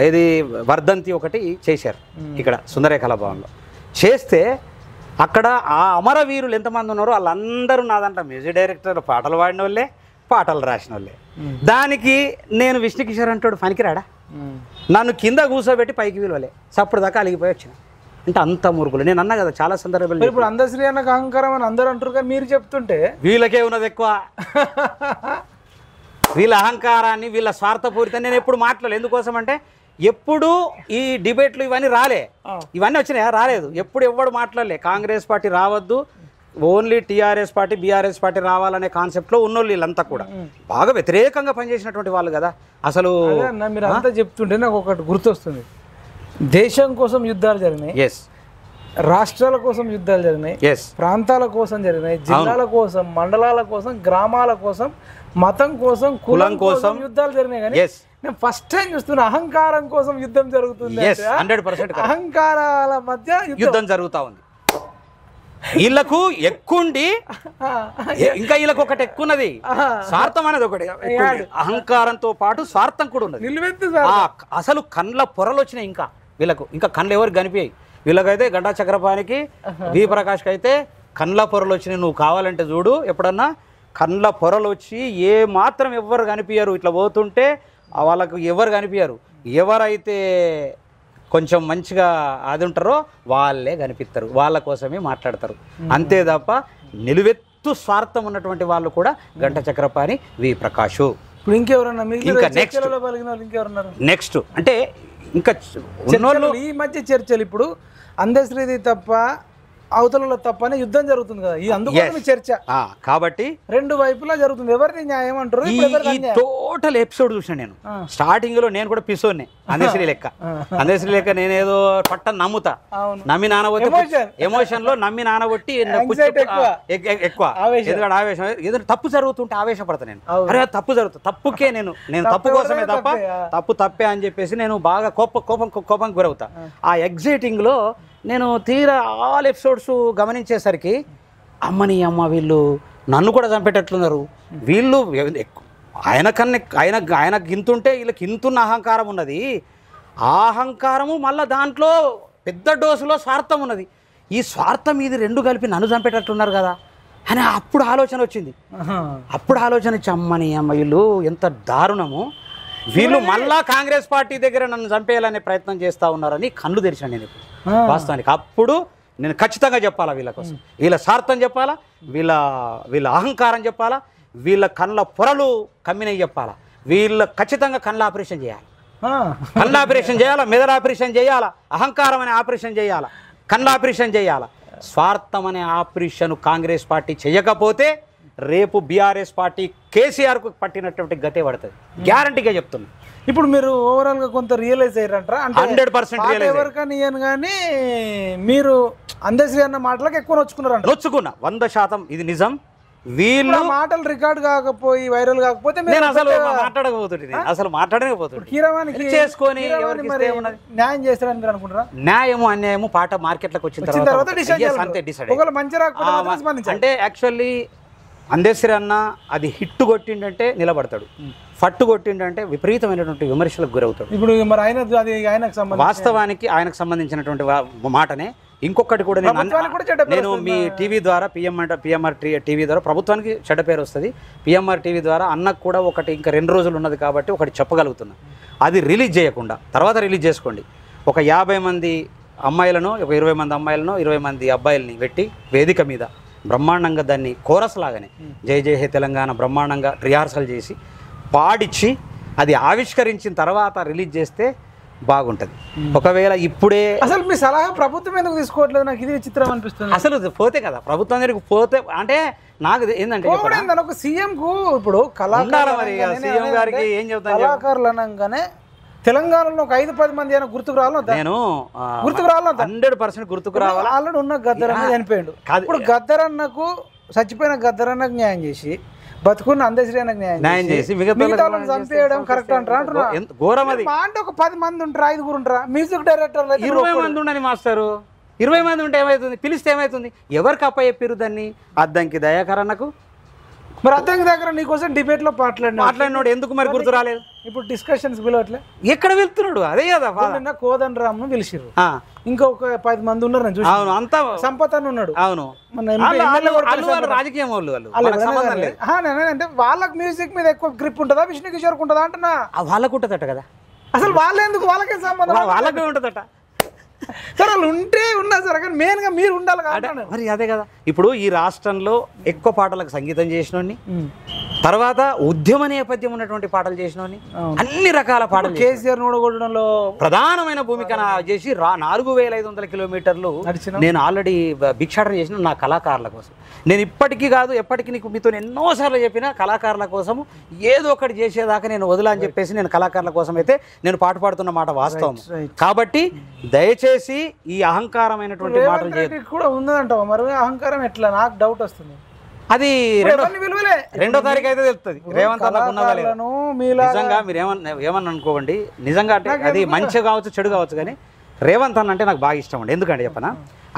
ఏది వర్ధంతి ఒకటి చేశారు ఇక్కడ సుందరకళా భవన్లో. చేస్తే అక్కడ ఆ అమరవీరులు ఎంతమంది ఉన్నారో వాళ్ళందరూ నా దాంట్లో మ్యూజిక్ డైరెక్టర్, పాటలు పాడిన వాళ్ళే, పాటలు రాసిన వాళ్ళే. దానికి నేను విష్ణుకిషోర్ అంటాడు పనికిరాడా, నన్ను కింద కూర్చోబెట్టి పైకి విలువలే, సప్పుడు దాకా అలిగిపోయి వచ్చిన. అంటే అంత మురుగులు. నేను అన్నా కదా చాలా సందర్భాలు. ఇప్పుడు అందశ్రీ అన్నకు అహంకారం అని అందరూ అంటారు కానీ మీరు చెప్తుంటే వీళ్ళకే ఉన్నది ఎక్కువ. వీళ్ళ అహంకారాన్ని, వీళ్ళ స్వార్థపూరితం నేను ఎప్పుడు మాట్లాడలేదు. ఎందుకోసం అంటే ఎప్పుడు ఈ డిబేట్లు ఇవన్నీ ఇవన్నీ వచ్చినాయా? రాలేదు. ఎప్పుడు ఎవడు మాట్లాడలే కాంగ్రెస్ పార్టీ రావద్దు, only TRS party BRS party రావాలనే కాన్సెప్ట్లో ఉన్నోళ్ళు వీళ్ళంతా కూడా బాగా వ్యతిరేకంగా పనిచేసినటువంటి వాళ్ళు కదా. అసలు మీరు అంతా చెప్తుంటే నాకు ఒకటి గుర్తొస్తుంది. దేశం కోసం యుద్ధాలు జరిగినాయి, రాష్ట్రాల కోసం యుద్ధాలు జరిగినాయి, ప్రాంతాల కోసం జరిగినాయి, జిల్లాల కోసం, మండలాల కోసం, గ్రామాల కోసం, మతం కోసం, కులం కోసం యుద్ధాలు జరిగినాయి. కానీ నేను ఫస్ట్ టైం చూస్తున్నా అహంకారం కోసం యుద్ధం జరుగుతుంది. 100% అహంకారాల మధ్య యుద్ధం జరుగుతా ఉంది. వీళ్ళకు ఎక్కుండి ఇంకా వీళ్ళకు ఒకటి ఎక్కున్నది, స్వార్థం అనేది ఒకటి. అహంకారంతో పాటు స్వార్థం కూడా ఉన్నది. అసలు కండ్ల పొరలు వచ్చినాయి. వీళ్ళకు ఇంకా కండ్లు ఎవరికి కనిపించాయి. వీళ్ళకైతే గంటా చక్రపాణికి, వి ప్రకాష్కి అయితే కండ్ల పొరలు వచ్చినాయి. నువ్వు కావాలంటే చూడు ఎప్పుడన్నా. కండ్ల పొరలు వచ్చి ఏ మాత్రం ఎవరు కనిపించరు. ఇట్లా పోతుంటే వాళ్ళకు ఎవరు కనిపించరు. ఎవరైతే కొంచెం మంచిగా అది ఉంటారో వాళ్ళే కనిపిస్తారు, వాళ్ళ కోసమే మాట్లాడతారు. అంతే తప్ప నిలువెత్తు స్వార్థం ఉన్నటువంటి వాళ్ళు కూడా గంటా చక్రపాణి, వి ప్రకాష్. ఇప్పుడు ఇంకెవరన్నా ఇంకా నెక్స్ట్ అంటే ఇంకా ఈ మధ్య చర్చలు ఇప్పుడు అందశ్రీది తప్ప అవతలలో తప్పనే యుద్ధం జరుగుతుంది కదా, ఈ అందుకోసం చర్చ. కాబట్టి రెండు వైపులా జరుగుతుంది. ఎవరిని న్యాయం అంటారు? ఈ టోటల్ ఎపిసోడ్ చూసిన నేను స్టార్టింగ్ లో. నేను కూడా పిసోనే అందశ్రీ లెక్క నేనేదో పట్టని నమ్ముతా. నమ్మి నానబొట్టి ఎమోషన్ లో నమ్మి నానబొట్టి ఎక్కువ. ఎందుకంటే ఆవేశం ఏదైనా తప్పు జరుగుతుంటే ఆవేశపడతా నేను. అరే తప్పు జరుగుతుంది, తప్పుకే నేను తప్పు కోసమే తప్ప తప్పే అని చెప్పేసి నేను బాగా కోపం గురవుతా. ఆ ఎగ్జైటింగ్ లో నేను తీరా ఆల్ ఎపిసోడ్స్ గమనించేసరికి అమ్మ వీళ్ళు నన్ను కూడా చంపేటట్లున్నారు. వీళ్ళు ఆయనకు ఇంతుంటే వీళ్ళకి ఇంతున్న అహంకారం ఉన్నది. ఆ అహంకారము మళ్ళీ దాంట్లో పెద్ద డోసులో స్వార్థం ఉన్నది. ఈ స్వార్థం ఇది రెండు కలిపి నన్ను చంపేటట్లున్నారు కదా అని అప్పుడు ఆలోచన వచ్చింది. అమ్మ వీళ్ళు ఎంత దారుణము, వీళ్ళు మళ్ళా కాంగ్రెస్ పార్టీ దగ్గర నన్ను చంపేయాలనే ప్రయత్నం చేస్తూ ఉన్నారని కళ్ళు తెరిచాను నేను ఇప్పుడు వాస్తవానికి. అప్పుడు నేను ఖచ్చితంగా చెప్పాలా వీళ్ళ కోసం, వీళ్ళ స్వార్థం చెప్పాలా, వీళ్ళ అహంకారం చెప్పాలా, వీళ్ళ కళ్ళ పొరలు కమ్మినవి చెప్పాలా. వీళ్ళ ఖచ్చితంగా కళ్ళ ఆపరేషన్ చేయాలి, కళ్ళ ఆపరేషన్ చేయాలా, మెదడు ఆపరేషన్ చేయాలా, అహంకారం అనే ఆపరేషన్ చేయాలా, కళ్ళ ఆపరేషన్ చేయాలా. స్వార్థం అనే ఆపరేషన్ కాంగ్రెస్ పార్టీ చేయకపోతే రేపు బీఆర్ఎస్ పార్టీ కేసీఆర్కు పట్టినటువంటి గతే పడుతుంది, గ్యారంటీగా చెప్తున్నా. ఇప్పుడు మీరు ఓవరాల్ గా కొంత రియలైజ్ అయ్యారంటారా? 100% రియలైజ్. ఎవరికని కానీ మీరు అందశ్రీ అన్న మాటలకు ఎక్కువ నొచ్చుకున్నా 100% ఇది నిజం. వీళ్ళు మాటలు రికార్డ్ కాకపోయి వైరల్ కాకపోతే నేను అసలు మాట్లాడకపోతుంది కీరవానికి చేసుకొని న్యాయం చేస్తారని మీరు అనుకుంటారా? న్యాయము అన్యాయము పాట మార్కెట్లోకి వచ్చిన తర్వాత డిసైడ్. అంటే యాక్చువల్లీ అందశ్రీ అన్న అది హిట్ కొట్టిండంటే నిలబడతాడు, ఫట్టు కొట్టిండంటే విపరీతమైనటువంటి విమర్శలకు గురవుతాడు. ఇప్పుడు మరి వాస్తవానికి ఆయనకు సంబంధించినటువంటి మాటనే. ఇంకొకటి కూడా నేను మీ టీవీ ద్వారా పిఎంఆర్ టీవీ ద్వారా ప్రభుత్వానికి చెడ్డ పేరు వస్తుంది. పిఎంఆర్ టీవీ ద్వారా అన్నకు కూడా ఒకటి ఇంకా 2 రోజులు ఉన్నది కాబట్టి ఒకటి చెప్పగలుగుతున్నా. అది రిలీజ్ చేయకుండా తర్వాత రిలీజ్ చేసుకోండి. ఒక 50 మంది అమ్మాయిలను, ఒక 20 మంది అమ్మాయిలను, 20 మంది అబ్బాయిలని పెట్టి వేదిక మీద బ్రహ్మాండంగా దాన్ని కోరస్ లాగానే జై జై హే తెలంగాణ బ్రహ్మాండంగా రిహార్సల్ చేసి పాడిచ్చి అది ఆవిష్కరించిన తర్వాత రిలీజ్ చేస్తే బాగుంటుంది. ఒకవేళ ఇప్పుడే అసలు మీ సలహా ప్రభుత్వం ఎందుకు తీసుకోవట్లేదు? నాకు ఇది విచిత్రం అనిపిస్తుంది. అసలు పోతే కదా ప్రభుత్వం దగ్గరికి పోతే అంటే నాకు ఏంటంటే ఒక సీఎం కు ఇప్పుడు సీఎం గారికి ఏం చెప్తాను, కళాకారులు అనగానే తెలంగాణలో ఒక 5-10 మంది అయినా గుర్తుకు రావాలి. నేను గుర్తుకు రావాలి 100% గుర్తుకు రావాలి. ఆల్రెడీ ఉన్న గద్దరన్న చనిపోయాడు. ఇప్పుడు గద్దరన్నకు చచ్చిపోయిన గద్దరన్నకు న్యాయం చేసి బతుకున్న అందశ్రీ అన్నకు న్యాయం చేసి మిగతా చంపేయడం కరెక్ట్ అంటారా? ఘోరం అది. అంటే ఒక 10 మంది ఉంటారా, 5 ఉంటారా? మ్యూజిక్ డైరెక్టర్ 20 మంది ఉండని మాస్టరు. 20 మంది ఉంటే ఏమవుతుంది? పిలిస్తే ఏమవుతుంది? ఎవరికి అప్ప చెప్పారు దాన్ని? అద్దంకి దయాకర్ అన్నకు. మరి అద్దంకి దగ్గర నీకోసం డిబేట్ లో మాట్లాడినోడు ఎందుకు మరి గుర్తు రాలేదు? ఇప్పుడు డిస్కషన్స్ పిలవట్లే, ఎక్కడ వెళ్తున్నాడు? అదే కదా కోదండ రామ్ను పిలిచిర్రు, ఇంకా ఒక 10 మంది ఉన్నారు. అవును, అంతా సంపత్ అని ఉన్నాడు. అవును, రాజకీయం వాళ్ళు అంటే వాళ్ళకి మ్యూజిక్ మీద ఎక్కువ గ్రిప్ ఉంటుందా, విష్ణు కిషోర్ ఉంటుందా అంటున్నా? వాళ్ళకు ఉంటుందట కదా. అసలు వాళ్ళ ఎందుకు, వాళ్ళకే సంబంధం, వాళ్ళకే ఉంటుందట. సరే వాళ్ళు ఉంటే ఉన్నా సరే, కానీ మెయిన్ గా మీరు ఉండాలి కదా. మరి అదే కదా. ఇప్పుడు ఈ రాష్ట్రంలో ఎక్కువ పాటలకు సంగీతం చేసినోని, తర్వాత ఉద్యమ నేపథ్యం ఉన్నటువంటి పాటలు చేసినోని, అన్ని రకాల పాటలు కేసీఆర్ ఓడగొట్టడంలో ప్రధానమైన భూమిక చేసి 4500 కిలోమీటర్లు నేను ఆల్రెడీ భిక్షాటన చేసిన నా కళాకారుల కోసం. నేను ఇప్పటికీ కాదు ఎప్పటికీ నీకు మీతో ఎన్నోసార్లు చెప్పిన కళాకారుల కోసం ఏదో ఒకటి చేసేదాకా నేను వదిలా అని చెప్పేసి నేను కళాకారుల కోసం అయితే నేను పాట పాడుతున్న మాట వాస్తవం. కాబట్టి దయచేసి ఈ అహంకారమైనటువంటి మాటలు కూడా ఉందంటావా? మరి అహంకారం ఎట్లా? నాకు డౌట్ వస్తుంది. అది 2వ తారీఖు అయితే తెలుస్తుంది రేవంత్ అన్నకు ఉన్నదా లేదా. నిజంగా మీరు ఏమన్నా అనుకోండి, నిజంగా అంటే అది మంచి కావచ్చు చెడు కావచ్చు, కానీ రేవంత్ అన్న అంటే నాకు బాగా ఇష్టం అండి. ఎందుకంటే చెప్పనా,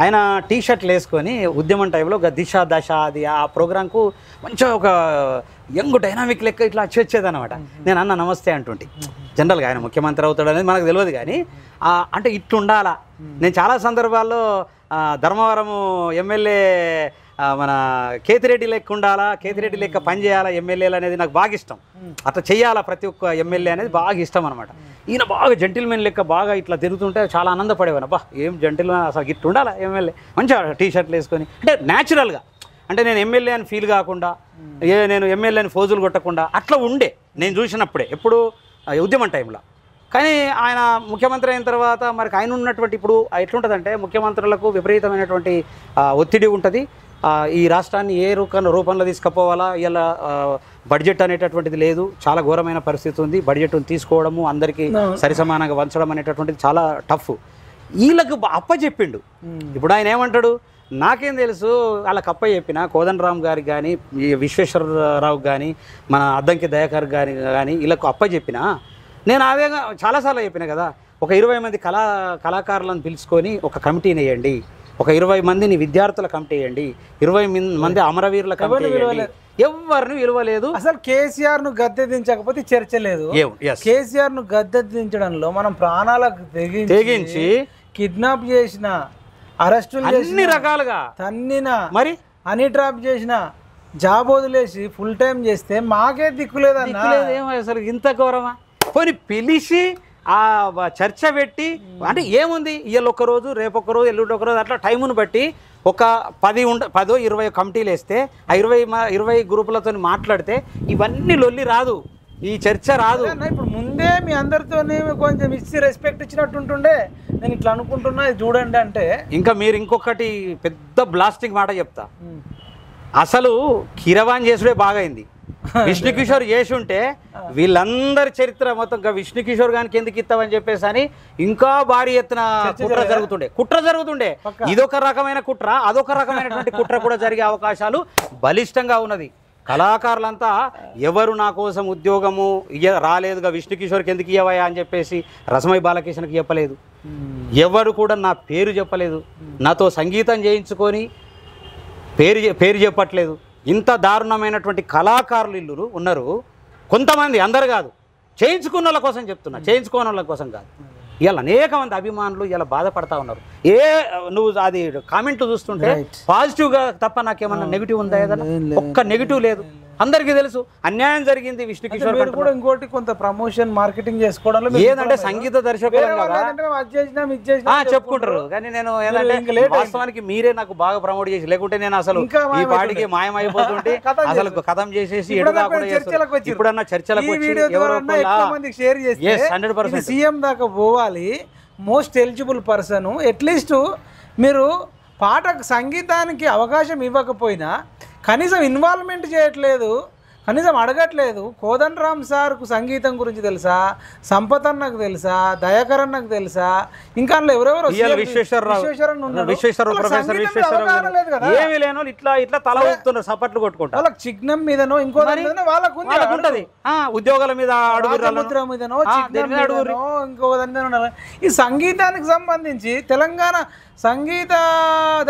ఆయన టీ షర్ట్లు వేసుకొని ఉద్యమం టైంలో దిశ దశ అది ఆ ప్రోగ్రాంకు మంచిగా ఒక యంగ్ డైనామిక్ లెక్క ఇట్లా వచ్చేది అనమాట. నేను అన్న నమస్తే అంటుంటే, జనరల్గా ఆయన ముఖ్యమంత్రి అవుతాడు అనేది మనకు తెలియదు, కానీ అంటే ఇట్లుండాలా. నేను చాలా సందర్భాల్లో ధర్మవరము ఎమ్మెల్యే మన కేతిరెడ్డి లెక్క ఉండాలా, కేతిరెడ్డి లెక్క పనిచేయాలా ఎమ్మెల్యేలు అనేది నాకు బాగా ఇష్టం. అట్లా చెయ్యాలా ప్రతి ఒక్క ఎమ్మెల్యే అనేది బాగా ఇష్టం అనమాట. ఈయన బాగా జెంటిల్మెన్ లెక్క బాగా ఇట్లా తిరుగుతుంటే చాలా ఆనందపడేవాను. అబ్బా ఏం జెంటిల్మెన్, అసలు ఇట్లా ఉండాలా ఎమ్మెల్యే, మంచిగా టీ షర్ట్లు వేసుకొని, అంటే న్యాచురల్గా, అంటే నేను ఎమ్మెల్యే అని ఫీల్ కాకుండా, నేను ఎమ్మెల్యే అని ఫోజులు కొట్టకుండా అట్లా ఉండే నేను చూసినప్పుడే, ఎప్పుడు ఉద్యమం టైంలో. కానీ ఆయన ముఖ్యమంత్రి అయిన తర్వాత మరి ఆయన ఉన్నటువంటి ఇప్పుడు ఎట్లుంటుందంటే, ముఖ్యమంత్రులకు విపరీతమైనటువంటి ఒత్తిడి ఉంటుంది. ఈ రాష్ట్రాన్ని ఏ రూపంలో తీసుకుపోవాలా, ఇలా బడ్జెట్ అనేటటువంటిది లేదు, చాలా ఘోరమైన పరిస్థితి ఉంది. బడ్జెట్ను తీసుకోవడము, అందరికీ సరిసమానంగా వంచడం అనేటటువంటిది చాలా టఫ్. వీళ్ళకు అప్పచెప్పిండు. ఇప్పుడు ఆయన ఏమంటాడు, నాకేం తెలుసు, వాళ్ళకి అప్ప చెప్పిన కోదండరామ్ గారికి కానీ, విశ్వేశ్వరరావు కానీ, మన అద్దంకి దయాకర్ గారి కానీ వీళ్ళకు అప్ప చెప్పిన, నేను అదే చాలాసార్లు చెప్పిన కదా, ఒక 20 మంది కళాకారులను పిలుచుకొని ఒక కమిటీని వేయండి, ఒక 20 మందిని విద్యార్థుల కమిటీ వేయండి, 20 మంది అమరవీరుల కమిటీ వేయండి. ఎవరిని విలువలేదు. అసలు కేసీఆర్ ను గద్దె దించకపోతే చర్చ లేదు. కేసీఆర్ ను గద్దె దించడంలో మనం ప్రాణాలకు తెగించి కిడ్నాప్ చేసిన, అరెస్టులు అన్ని రకాలుగా తన్నిన, మరి హనీ ట్రాప్ చేసిన, జాబ్ వదిలేసి ఫుల్ టైం చేస్తే మాకే దిక్కులేదన్నా. అసలు ఇంత ఘోరమా? పోనీ పిలిచి ఆ చర్చ పెట్టి, అంటే ఏముంది, ఇవాళ ఒక్కరోజు రేపు ఒక్కరోజు ఎల్లుండి ఒకరోజు అట్లా టైమును బట్టి ఒక 10-20 కమిటీలు వేస్తే ఆ 20 గ్రూపులతో మాట్లాడితే ఇవన్నీ లొల్లి రాదు, ఈ చర్చ రాదు. ఇప్పుడు ముందే మీ అందరితో కొంచెం ఇచ్చి రెస్పెక్ట్ ఇచ్చినట్టు ఉంటుండే, నేను ఇట్లా అనుకుంటున్నా చూడండి అంటే. ఇంకా మీరు ఇంకొకటి పెద్ద బ్లాస్టింగ్ మాట చెప్తా, అసలు కిరవాన్ చేసుడే బాగైంది. విష్ణు కిషోర్ చేసి ఉంటే వీళ్ళందరి చరిత్ర మొత్తం విష్ణు కిషోర్ గానికి ఎందుకు ఇస్తామని చెప్పేసి అని ఇంకా భారీ ఎత్తున కుట్ర జరుగుతుండే. ఇదొక రకమైన కుట్ర, అదొక రకమైనటువంటి కుట్ర కూడా జరిగే అవకాశాలు బలిష్టంగా ఉన్నది. కళాకారులంతా ఎవరు నా కోసం ఉద్యోగము రాలేదుగా, విష్ణు కిషోర్కి ఎందుకు ఇవ్వయా అని చెప్పేసి రసమై బాలకృష్ణకి చెప్పలేదు, ఎవరు కూడా నా పేరు చెప్పలేదు, నాతో సంగీతం చేయించుకొని పేరు చెప్పట్లేదు. ఇంత దారుణమైనటువంటి కళాకారులు ఇల్లు ఉన్నారు కొంతమంది, అందరు కాదు, చేయించుకున్న వాళ్ళ కోసం చెప్తున్నా, చేయించుకోని వాళ్ళ కోసం కాదు. ఇలా అనేక మంది అభిమానులు ఇలా బాధపడతా ఉన్నారు. నువ్వు అది కామెంట్ చూస్తుంటే పాజిటివ్గా తప్ప నాకేమన్నా నెగిటివ్ ఉందా? ఏదన్నా ఒక్క నెగిటివ్ లేదు. అందరికీ తెలుసు అన్యాయం జరిగింది విష్ణు కిషోర్ మీరు కూడా ఇంకోటి కొంత ప్రమోషన్ మార్కెటింగ్ చేసుకోవడంలో మీరు ఏదంటే సంగీత దర్శకులు వేరే వాళ్ళు ఏంటంటే అది చేసినాం, ఇది చేసినాం చెప్పుకుంటారు. కానీ నేను ఏంటంటే వాస్తవానికి మీరే నాకు బాగా ప్రమోట్ చేసి, లేకుంటే నేను అసలు ఈ పాటికి మాయమైపోతుంటే అసలు కథం చేసేసి ఇప్పుడన్నా చర్చలకు వచ్చి షేర్ చేసి 100% సీఎం దాకా పోవాలి. Most eligible person. అట్లీస్ట్ మీరు పాటకు సంగీతానికి అవకాశం ఇవ్వకపోయినా కనీసం ఇన్వాల్వ్మెంట్ చేయట్లేదు, కనీసం అడగట్లేదు. కోదండ రామ్ సార్కు సంగీతం గురించి తెలుసా, సంపత్ అన్నకు తెలుసా, దయాకర్ అన్నకు తెలుసా, ఇంకా అందులో ఎవరెవరు ఏమి లేనో ఇట్లా తల ఊపుతున్నారు, సపట్లు కొట్టుకుంటారు. వాళ్ళకి చిహ్నం మీదనో ఇంకో వాళ్ళకు ఉంటది, ఉద్యోగాల మీద సముద్రం మీదనో ఇంకో దాని మీద ఉండాలి. ఈ సంగీతానికి సంబంధించి తెలంగాణ సంగీత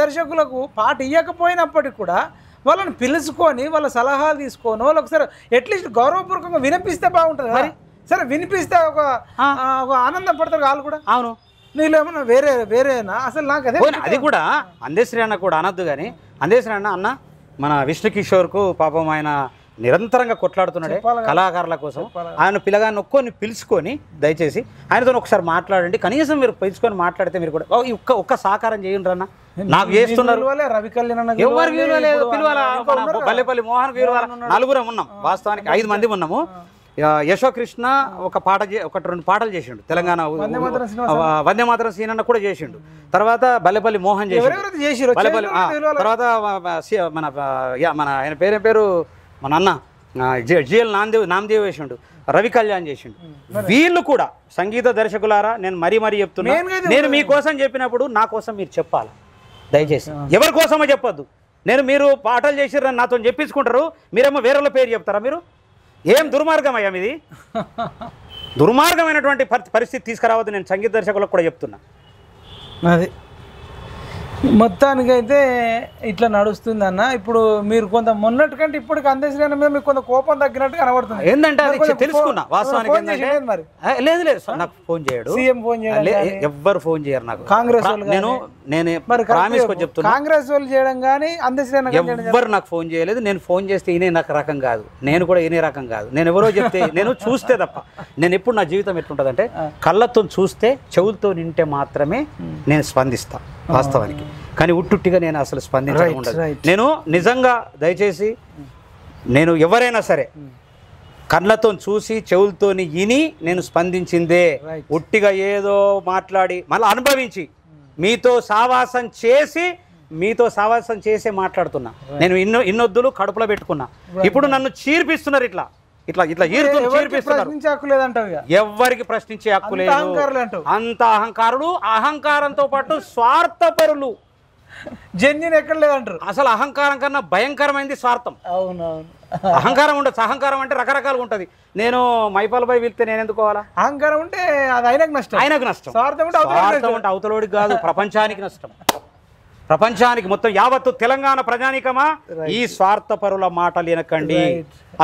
దర్శకులకు పాట ఇవ్వకపోయినప్పటికీ కూడా వాళ్ళని పిలుచుకొని వాళ్ళ సలహాలు తీసుకొని వాళ్ళు ఒకసారి అట్లీస్ట్ గౌరవపూర్వకంగా వినిపిస్తే బాగుంటుంది మరి. సరే వినిపిస్తే ఒక ఆనందం పడతారు వాళ్ళు కూడా. అవును, నీళ్ళు ఏమన్నా వేరేనా అసలు నాకు అదే. అది కూడా అందేశ్రీ అన్న కూడా అనొద్దు, కానీ అందేశ్రీ అన్న మన విష్ణు కిషోర్కు పాపం ఆయన నిరంతరంగా కొట్లాడుతున్నాడే కళాకారుల కోసం. ఆయన పిల్లగాన్ని ఒక్కొని పిలుచుకొని దయచేసి ఆయనతో ఒకసారి మాట్లాడండి. కనీసం మీరు పిలుచుకొని మాట్లాడితే మీరు కూడా ఒక్క సహకారం చేయండి అన్న. నాకు చేస్తున్నారు, రవి కళ్యాణ్ ఎవరికి విలువ లేదు, పిలవాలా. బల్లెపల్లి మోహన్ పిలవాలా. నలుగురం ఉన్నాం, వాస్తవానికి 5 మంది ఉన్నాము. యశోకృష్ణ ఒక 2 పాటలు చేసిండు తెలంగాణ వందేమాతరం సీనన్న కూడా చేసిండు. తర్వాత బల్లెపల్లి మోహన్ చేసిండు, బల్లెపల్లి. తర్వాత మన ఆయన పేరు మన అన్న జిఎల్ నామదేవ్ వేసిండు, రవి కళ్యాణ్ చేసిండు. వీళ్ళు కూడా సంగీత దర్శకులారా, నేను మరీ చెప్తున్నా, నేను మీకోసం చెప్పినప్పుడు నా కోసం మీరు చెప్పాలి దయచేసి. ఎవరి కోసమో చెప్పొద్దు. మీరు పాటలు చేసిర్రని నాతో చెప్పించుకుంటారు, మీరేమో వేరేళ్ళ పేరు చెప్తారా? మీరు ఏం దుర్మార్గం అయ్యా మీది. దుర్మార్గమైనటువంటి పరిస్థితి తీసుకురావద్దు. నేను సంగీత దర్శకులకు కూడా చెప్తున్నా. అది మొత్తానికైతే ఇట్లా నడుస్తుంది అన్న. ఇప్పుడు మీరు కొంత మొన్నటి కంటే ఇప్పటికి అందేశ్రీ మీద మీకు కొంత కోపం తగ్గినట్టు కనబడుతుంది. ఏంటంటే అది తెలుసుకున్నా వాస్తవానికి. లేదు నాకు ఫోన్ చేయడు, సీఎం ఫోన్ చేయడు, ఎవ్వరు ఫోన్ చేయరు నాకు. కాంగ్రెస్ నేను ప్రామిస్ చెప్తున్నా, కాంగ్రెస్ వాళ్ళు చేయడం కానీ అందేశ్రీ ఎవ్వరు నాకు ఫోన్ చేయలేదు. నేను ఫోన్ చేస్తే ఈయన నాకు రకం కాదు, నేను కూడా ఈయన రకం కాదు. నేను ఎవరో చెప్తే నేను చూస్తే తప్ప. నేను ఎప్పుడు నా జీవితం ఎట్లుంటుందంటే కళ్ళతో చూస్తే చెవులతో నింటే మాత్రమే నేను స్పందిస్తా వాస్తవానికి. కానీ ఉట్టుట్టిగా నేను అసలు స్పందించడం. నేను నిజంగా దయచేసి నేను ఎవరైనా సరే కళ్ళతో చూసి చెవులతో విని నేను స్పందించిందే. ఉట్టిగా ఏదో మాట్లాడి మళ్ళీ అనుభవించి మీతో సావాసం చేసే మాట్లాడుతున్నా. నేను ఇన్నొద్దులు కడుపులో పెట్టుకున్నా. ఇప్పుడు నన్ను చీర్పిస్తున్నారు, ఇట్లా ఎవ్వరికి ప్రశ్నించే హక్కు లేదు. అంత అహంకారులు, అహంకారంతో పాటు స్వార్థపరులు. జెన్యున్ ఎక్కడ లేదంటారు. అసలు అహంకారం కన్నా భయంకరమైంది స్వార్థం. అవునవును, అహంకారం ఉండదు. అహంకారం అంటే రకరకాలుగా ఉంటది. నేను మైపాలపై వెళ్తే నేను ఎందుకోవాలా? అహంకారం ఉంటే అది ఆయనకు నష్టం. స్వార్థం అంటే అవతలోడికి కాదు, ప్రపంచానికి నష్టం. ప్రపంచానికి మొత్తం యావత్తు తెలంగాణ ప్రజానికమా ఈ స్వార్థపరుల మాటలు వినకండి.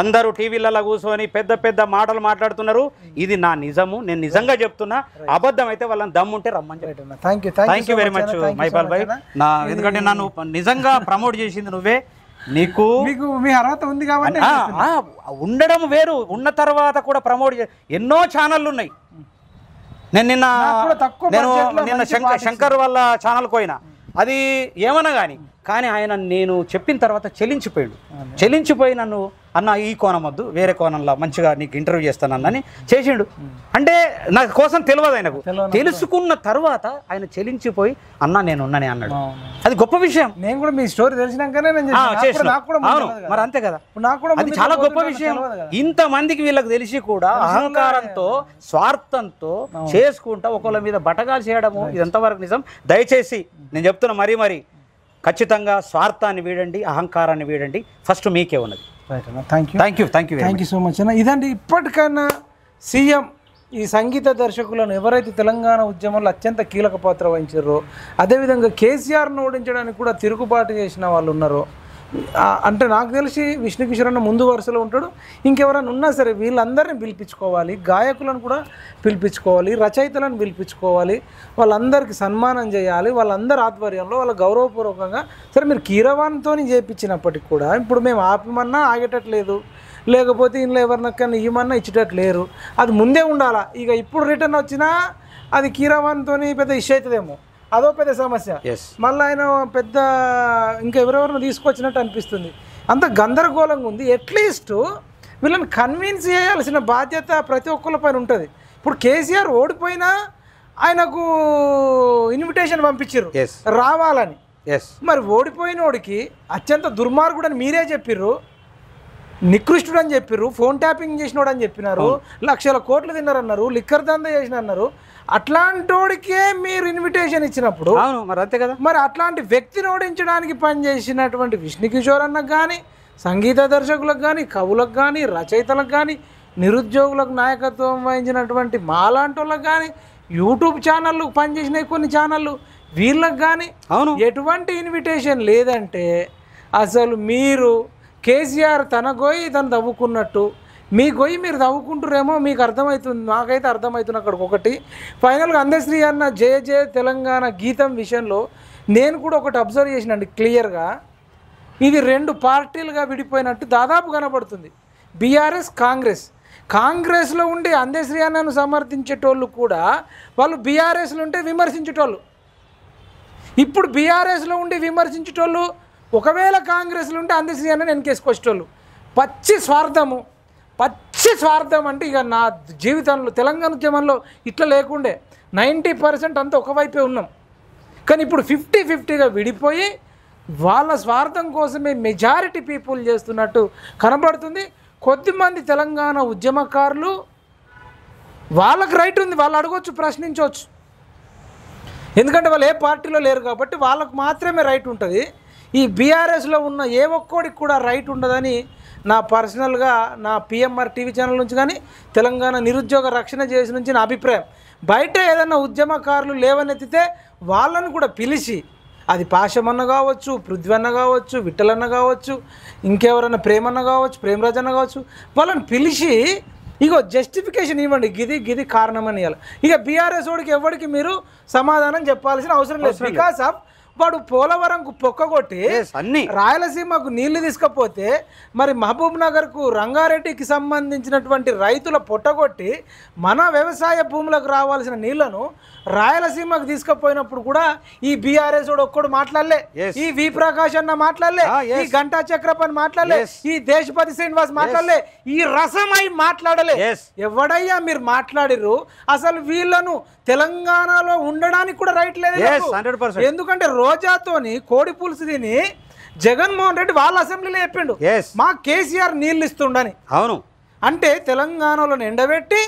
అందరూ టీవీలలో కూర్చొని పెద్ద మాటలు మాట్లాడుతున్నారు. ఇది నా నిజము, నేను నిజంగా చెప్తున్నా. అబద్ధం అయితే వాళ్ళని దమ్ముంటే రమ్మని చెప్తున్నా. Thank you very much Mypal bhai. ఎందుకంటే నన్ను నిజంగా ప్రమోట్ చేసింది నువ్వే. నీకు మీ అర్హత ఉంది కాబట్టి ఉండడం వేరు, ఉన్న తర్వాత కూడా ప్రమోట్ ఎన్నో ఛానళ్ళు ఉన్నాయి. నేను నిన్న శంకర్ వాళ్ళ ఛానల్కి పోయినా, అది ఏమన్నా కానీ ఆయన నేను చెప్పిన తర్వాత చెల్లించిపోయి నన్ను అన్న ఈ కోణం వద్దు, వేరే కోణంలో మంచిగా నీకు ఇంటర్వ్యూ చేస్తానని చేసిండు. అంటే నా కోసం తెలియదు ఆయనకు. తెలుసుకున్న తర్వాత ఆయన చెల్లించిపోయి అన్న నేను ఉన్నానే అన్నాడు. అది గొప్ప విషయం. నేను కూడా మీ స్టోరీ తెలిసినాకనే మరి అంతే కదా, అది చాలా గొప్ప విషయం. ఇంతమందికి వీళ్ళకి తెలిసి కూడా అహంకారంతో స్వార్థంతో చేసుకుంటా ఒకళ్ళ మీద బటగాలు చేయడము ఇది ఎంతవరకు నిజం? దయచేసి నేను చెప్తున్నా మరీ ఖచ్చితంగా స్వార్థాన్ని వీడండి, అహంకారాన్ని వీడండి. ఫస్ట్ మీకే ఉన్నది. థ్యాంక్ యూ సో మచ్ అన్న. ఇదండి ఇప్పటికైనా సీఎం ఈ సంగీత దర్శకులను ఎవరైతే తెలంగాణ ఉద్యమంలో అత్యంత కీలక పాత్ర వహించారో, అదేవిధంగా కేసీఆర్ను ఓడించడానికి కూడా తిరుగుబాటు చేసిన వాళ్ళు ఉన్నారో అంటే నాకు తెలిసి విష్ణు కిషోర్ అన్న ముందు వరుసలో ఉంటాడు. ఇంకెవరైనా ఉన్నా సరే వీళ్ళందరినీ పిలిపించుకోవాలి, గాయకులను కూడా పిలిపించుకోవాలి, రచయితలను పిలిపించుకోవాలి, వాళ్ళందరికీ సన్మానం చేయాలి, వాళ్ళందరి ఆధ్వర్యంలో వాళ్ళ గౌరవపూర్వకంగా. సరే మీరు కీరవాన్తో చేయించినప్పటికి కూడా ఇప్పుడు మేము ఆపమన్నా ఆగేటట్లేదు, లేకపోతే ఇంట్లో ఎవరినక్కన్నా ఇవ్వమన్నా ఇచ్చేటట్లేరు. అది ముందే ఉండాలా. ఇక ఇప్పుడు రిటర్న్ వచ్చినా అది కీరవాన్తో పెద్ద ఇష్యూ అవుతుందేమో, అదో పెద్ద సమస్య. మళ్ళీ ఆయన పెద్ద ఇంకా ఎవరెవరిని తీసుకొచ్చినట్టు అనిపిస్తుంది. అంత గందరగోళంగా ఉంది. అట్లీస్ట్ వీళ్ళని కన్విన్స్ చేయాల్సిన బాధ్యత ప్రతి ఒక్కళ్ళ పైన ఉంటుంది. ఇప్పుడు కేసీఆర్ ఓడిపోయినా ఆయనకు ఇన్విటేషన్ పంపించారు రావాలని. మరి ఓడిపోయినోడికి అత్యంత దుర్మార్గుడు అని మీరే చెప్పిర్రు, నికృష్టుడు అని చెప్పిర్రు, ఫోన్ ట్యాపింగ్ చేసినోడు అని చెప్పినారు, లక్షల కోట్లు తిన్నారన్నారు, లిక్కర్ దందా చేసినారన్నారు. అట్లాంటోడికే మీరు ఇన్విటేషన్ ఇచ్చినప్పుడు మరి అంతే కదా. మరి అట్లాంటి వ్యక్తిని ఓడించడానికి పనిచేసినటువంటి విష్ణు కిషోర్ అన్నకు కానీ, సంగీత దర్శకులకు కానీ, కవులకు కానీ, రచయితలకు కానీ, నిరుద్యోగులకు నాయకత్వం వహించినటువంటి మాలాంటి వాళ్ళకి కానీ, యూట్యూబ్ ఛానళ్ళు పనిచేసిన కొన్ని ఛానళ్ళు వీళ్ళకి కానీ ఎటువంటి ఇన్విటేషన్ లేదంటే అసలు మీరు కేసీఆర్ తన గొయ్యి తను తవ్వుకున్నట్టు మీ గొయ్యి మీరు తవ్వుకుంటారేమో మీకు అర్థమవుతుంది. నాకైతే అర్థమవుతుంది అక్కడికి. ఒకటి ఫైనల్గా అందశ్రీ అన్న జయ జయ తెలంగాణ గీతం విషయంలో నేను కూడా ఒకటి అబ్జర్వ్ చేసినండి క్లియర్గా. ఇది 2 పార్టీలుగా విడిపోయినట్టు దాదాపు కనబడుతుంది. బీఆర్ఎస్ కాంగ్రెస్లో ఉండి అందశ్రీ అన్నను సమర్థించేటోళ్ళు కూడా వాళ్ళు బీఆర్ఎస్లో ఉంటే విమర్శించేటోళ్ళు. ఇప్పుడు బీఆర్ఎస్లో ఉండి విమర్శించేటోళ్ళు ఒకవేళ కాంగ్రెస్లో ఉంటే అందశ్రీ అన్నని వెనకేసుకొచ్చేటోళ్ళు. పచ్చి స్వార్థం అంటే ఇక నా జీవితంలో తెలంగాణ ఉద్యమంలో ఇట్లా లేకుండే 90% అంతా ఒకవైపే ఉన్నాం. కానీ ఇప్పుడు 50-50గా విడిపోయి వాళ్ళ స్వార్థం కోసమే మెజారిటీ పీపుల్ చేస్తున్నట్టు కనబడుతుంది. కొద్దిమంది తెలంగాణ ఉద్యమకారులు వాళ్ళకి రైట్ ఉంది, వాళ్ళు అడగొచ్చు, ప్రశ్నించవచ్చు. ఎందుకంటే వాళ్ళు ఏ పార్టీలో లేరు కాబట్టి వాళ్ళకు మాత్రమే రైట్ ఉంటుంది. ఈ బీఆర్ఎస్లో ఉన్న ఏ ఒక్కోడికి కూడా రైట్ ఉండదని నా పర్సనల్గా నా పిఎంఆర్ టీవీ ఛానల్ నుంచి కానీ తెలంగాణ నిరుద్యోగ రక్షణ చేసి నుంచి నా అభిప్రాయం. బయట ఏదైనా ఉద్యమకారులు లేవనెత్తితే వాళ్ళను కూడా పిలిచి, అది పాశమన్న కావచ్చు, పృథ్వన్న కావచ్చు, విఠలన్న కావచ్చు, ఇంకెవరన్నా ప్రేమన్న కావచ్చు, ప్రేమరాజ్ అన్న కావచ్చు, వాళ్ళని పిలిచి ఇగో జస్టిఫికేషన్ ఇవ్వండి, గిది కారణం అని ఇవ్వాలి. ఇక బీఆర్ఎస్ వాడికి ఎవరికి మీరు సమాధానం చెప్పాల్సిన అవసరం లేదు. బికాస్ ఆఫ్ వాడు పోలవరంకు పొక్కగొట్టి రాయలసీమకు నీళ్లు తీసుకపోతే మరి మహబూబ్ నగర్కు రంగారెడ్డికి సంబంధించినటువంటి రైతుల పొట్టగొట్టి మన వ్యవసాయ భూములకు రావాల్సిన నీళ్లను రాయలసీమకు తీసుకుపోయినప్పుడు కూడా ఈ బీఆర్ఎస్ వాడు ఒక్కడు మాట్లాడలే, ఈ వి ప్రకాష్ అన్న మాట్లాడలే, ఈ గంటా చక్రపని మాట్లాడలే, ఈ దేశపతి శ్రీనివాస్ మాట్లాడలే, ఈ రసమై మాట్లాడలే. ఎవడయ్యా మీరు మాట్లాడిరు? అసలు వీళ్ళను తెలంగాణలో ఉండడానికి కూడా రైట్ లేదు. ఎందుకంటే రోజాతోని కోడి పులుసు తిని జగన్మోహన్ రెడ్డి వాళ్ళ అసెంబ్లీలో చెప్పిండు మా కేసీఆర్ నీళ్ళు ఇస్తుండని. అవును, అంటే తెలంగాణలో ఎండబెట్టి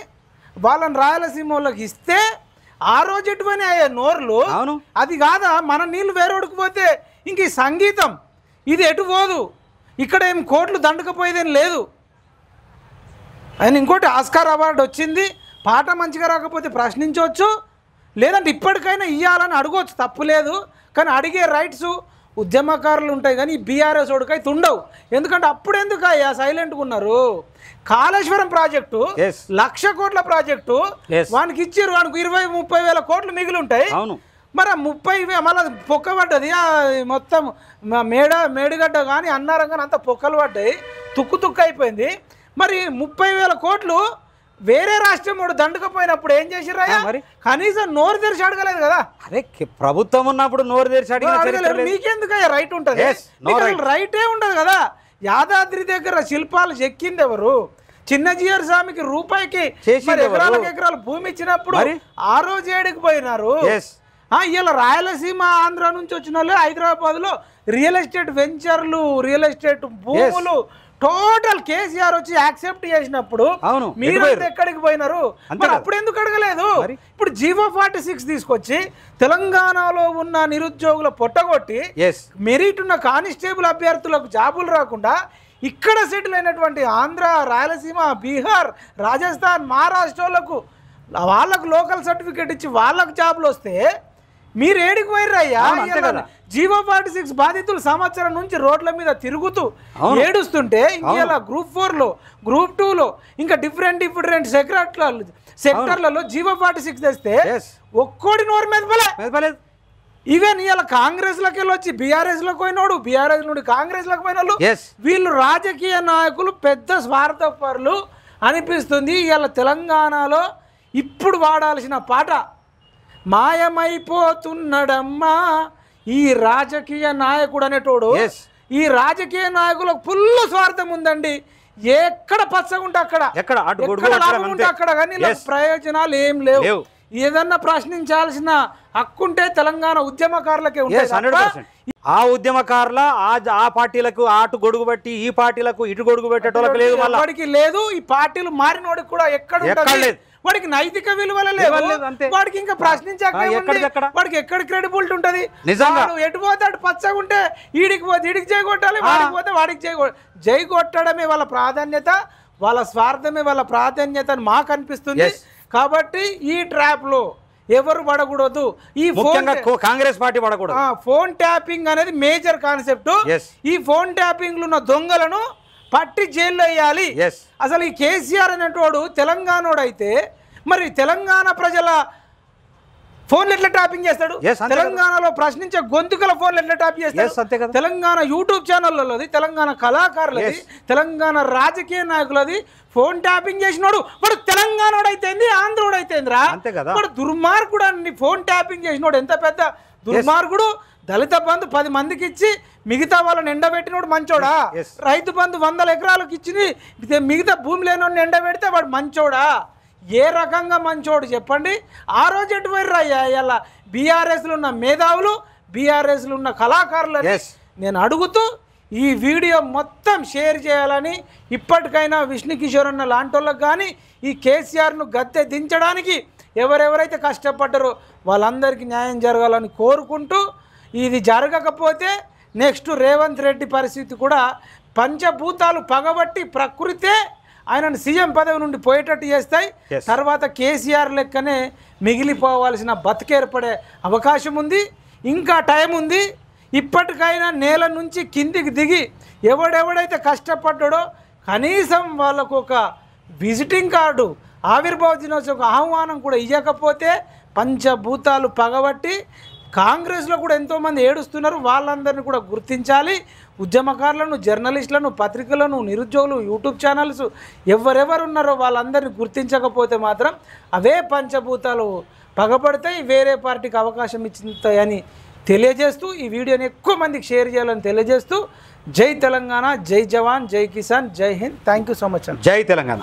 వాళ్ళని రాయలసీమ వాళ్ళకి ఇస్తే ఆ రోజు ఎటువంటి అయ్యే నోర్లు. అది కాదా మన నీళ్లు వేరేడికి పోతే ఇంక ఈ సంగీతం ఇది ఎటు పోదు, ఇక్కడ ఏం కోట్లు దండకపోయేదేం లేదు. ఆయన ఇంకోటి ఆస్కార్ అవార్డు వచ్చింది, పాట మంచిగా రాకపోతే ప్రశ్నించవచ్చు, లేదంటే ఇప్పటికైనా ఇవ్వాలని అడగవచ్చు, తప్పు లేదు. కానీ అడిగే రైట్స్ ఉద్యమకారులు ఉంటాయి కానీ బీఆర్ఎస్ ఓడికైతే ఉండవు. ఎందుకంటే అప్పుడు ఎందుకు అయ్యా సైలెంట్గా ఉన్నారు? కాళేశ్వరం ప్రాజెక్టు 1,00,000 కోట్ల ప్రాజెక్టు వానికి ఇచ్చారు, వానికి 20-30 వేల కోట్లు మిగిలి ఉంటాయి. మరి 30 మళ్ళీ పొక్క పడ్డది మొత్తం మేడిగడ్డ కానీ అన్నారం కానీ అంత పొక్కలు పడ్డాయి, తుక్కు అయిపోయింది. మరి 30,000 కోట్లు వేరే రాష్ట్రం వాడు దండకపోయినప్పుడు ఏం చేసిరా? మరి కనీసం నోరు తెరిచి అడగలేదు కదా. అదే ప్రభుత్వం ఉన్నప్పుడు నోరు తెరిచి అడగలేదు. మీకెందుకు రైట్ ఉంటుంది? రైటే ఉండదు కదా. యాదాద్రి దగ్గర శిల్పాలు చెక్కింది ఎవరు? చిన్నజీఆర్ స్వామికి రూపాయికి ఎకరాలు భూమి ఇచ్చినప్పుడు ఆ రోజు ఏడికి పోయినారు. ఇలా రాయలసీమ ఆంధ్ర నుంచి వచ్చిన వాళ్ళు హైదరాబాద్లో రియల్ ఎస్టేట్ వెంచర్లు, రియల్ ఎస్టేట్ భూములు టోటల్ కేసీఆర్ వచ్చి యాక్సెప్ట్ చేసినప్పుడు మీరు ఎక్కడికి పోయినారు? అప్పుడు ఎందుకు అడగలేదు? ఇప్పుడు జీవో 46 తీసుకొచ్చి తెలంగాణలో ఉన్న నిరుద్యోగుల పొట్టగొట్టి మెరిట్ ఉన్న కానిస్టేబుల్ అభ్యర్థులకు జాబులు రాకుండా ఇక్కడ సెటిల్ అయినటువంటి ఆంధ్ర, రాయలసీమ, బీహార్, రాజస్థాన్, మహారాష్ట్రలకు వాళ్ళకు లోకల్ సర్టిఫికేట్ ఇచ్చి వాళ్ళకు జాబులు వస్తే మీరు ఏడికి పోయిర్రయ్యా? అవును, అంతే కదా. జీవో 46 బాధితులు సంవత్సరం నుంచి రోడ్ల మీద తిరుగుతూ ఏడుస్తుంటే ఇంకేలా గ్రూప్ 4లో గ్రూప్ 2లో ఇంకా డిఫరెంట్ సెక్టర్లలో జీవో 46 తెస్తే ఒక్కోడి నోరు మీద ఈవెన్ ఇవాళ కాంగ్రెస్ లోకి వెళ్ళి వచ్చి బీఆర్ఎస్ లోకి పోయినోడు, బీఆర్ఎస్ నుండి కాంగ్రెస్ లోకి పోయిన వాళ్ళు వీళ్ళు రాజకీయ నాయకులు పెద్ద స్వార్థపరులు అనిపిస్తుంది. ఇవాళ తెలంగాణలో ఇప్పుడు వాడాల్సిన పాట మాయమైపోతున్నాడమ్మా ఈ రాజకీయ నాయకుడు అనేటోడు. ఈ రాజకీయ నాయకులకు ఫుల్ స్వార్థం ఉందండి. ఎక్కడ పచ్చగుంటే అక్కడ, ఎక్కడ లాభం ఉంటే అక్కడ, కానీ ప్రయోజనాలు ఏం లేవు. ఏదన్నా ప్రశ్నించాల్సిన హక్కుంటే తెలంగాణ ఉద్యమకారులకే ఉంటాయి. ఆ ఉద్యమకారుల ఆ పార్టీలకు అటు గొడుగు పెట్టి ఈ పార్టీలకు ఇటు గొడుగు పెట్టేటోళ్ళకి లేదు, వాడికి లేదు. ఈ పార్టీలు మారినోడికి కూడా ఎక్కడ లేదు. వాడికి నైతిక విలువలు లేవు. వాడికి ఇంకా ప్రశ్నించాక వాడికి ఎక్కడ క్రెడిబిలిటీ ఉంటది? ఎటు పోతే అటు పచ్చగా ఉంటే ఈడికి పోతే ఈడికి జై కొట్టాలి, వాడికి పోతే వాడికి జై కొట్టడమే వాళ్ళ ప్రాధాన్యత, వాళ్ళ స్వార్థమే వాళ్ళ ప్రాధాన్యత అని మాకు అనిపిస్తుంది. కాబట్టి ఈ ట్రాప్ లో ఎవరు పడకూడదు. ఈ కాంగ్రెస్ పార్టీ పడకూడదు. ఫోన్ ట్యాపింగ్ అనేది మేజర్ కాన్సెప్ట్. ఈ ఫోన్ ట్యాపింగ్ లో ఉన్న దొంగలను పట్టి జైల్లో వేయాలి. అసలు ఈ కేసీఆర్ అనేటోడు తెలంగాణోడు అయితే మరి తెలంగాణ ప్రజల ఫోన్లు ఎట్లా ట్యాపింగ్ చేస్తాడు? తెలంగాణలో ప్రశ్నించే గొంతుకల ఫోన్లు ఎట్లా ట్యాపింగ్ చేస్తాడు? తెలంగాణ యూట్యూబ్ ఛానళ్ళది, తెలంగాణ కళాకారులది, తెలంగాణ రాజకీయ నాయకులది ఫోన్ ట్యాపింగ్ చేసినోడు వాడు తెలంగాణోడు అయితేంది, ఆంధ్రోడు అయితేందిరా? వాడు దుర్మార్గుడు అండి. ఫోన్ ట్యాపింగ్ చేసినోడు ఎంత పెద్ద దుర్మార్గుడు. దళిత బంధు 10 మందికి ఇచ్చి మిగతా వాళ్ళని ఎండబెట్టినోడు మంచోడా? రైతు బంధు 100 ఎకరాలకు ఇచ్చింది మిగతా భూమి లేనోడిని ఎండబెడితే వాడు మంచోడా? ఏ రకంగా మంచోడు చెప్పండి? ఆ రోజు ఎటు పోయిర్రయ్యా? ఇలా బీఆర్ఎస్లో ఉన్న మేధావులు, బీఆర్ఎస్లో ఉన్న కళాకారులని నేను అడుగుతూ ఈ వీడియో మొత్తం షేర్ చేయాలని, ఇప్పటికైనా విష్ణు కిషోర్ అన్న లాంటి వాళ్ళకి కానీ ఈ కేసీఆర్ను గద్దె దించడానికి ఎవరెవరైతే కష్టపడ్డారో వాళ్ళందరికీ న్యాయం జరగాలని కోరుకుంటూ, ఇది జరగకపోతే నెక్స్ట్ రేవంత్ రెడ్డి పరిస్థితి కూడా పంచభూతాలు పగబట్టి ప్రకృతే ఆయనను సీఎం పదవి నుండి పోయేటట్టు చేస్తాయి. తర్వాత కేసీఆర్ లెక్కనే మిగిలిపోవాల్సిన బతికేర్పడే అవకాశం ఉంది. ఇంకా టైం ఉంది. ఇప్పటికైనా నేల నుంచి కిందికి దిగి ఎవడెవడైతే కష్టపడ్డాడో కనీసం వాళ్ళకు ఒక విజిటింగ్ కార్డు, ఆవిర్భావ దినోత్సవం ఆహ్వానం కూడా ఇవ్వకపోతే పంచభూతాలు పగబట్టి కాంగ్రెస్లో కూడా ఎంతోమంది ఏడుస్తున్నారు. వాళ్ళందరినీ కూడా గుర్తించాలి. ఉద్యమకారులను, జర్నలిస్టులను, పత్రికలను, నిరుద్యోగులు, యూట్యూబ్ ఛానల్స్ ఎవరెవరు ఉన్నారో వాళ్ళందరినీ గుర్తించకపోతే మాత్రం అవే పంచభూతాలు పగబడతాయి, వేరే పార్టీకి అవకాశం ఇచ్చుతాయని తెలియజేస్తూ ఈ వీడియోని ఎక్కువ మందికి షేర్ చేయాలని తెలియజేస్తూ జై తెలంగాణ, జై జవాన్, జై కిసాన్, జై Hind. Thank you so much. జై తెలంగాణ.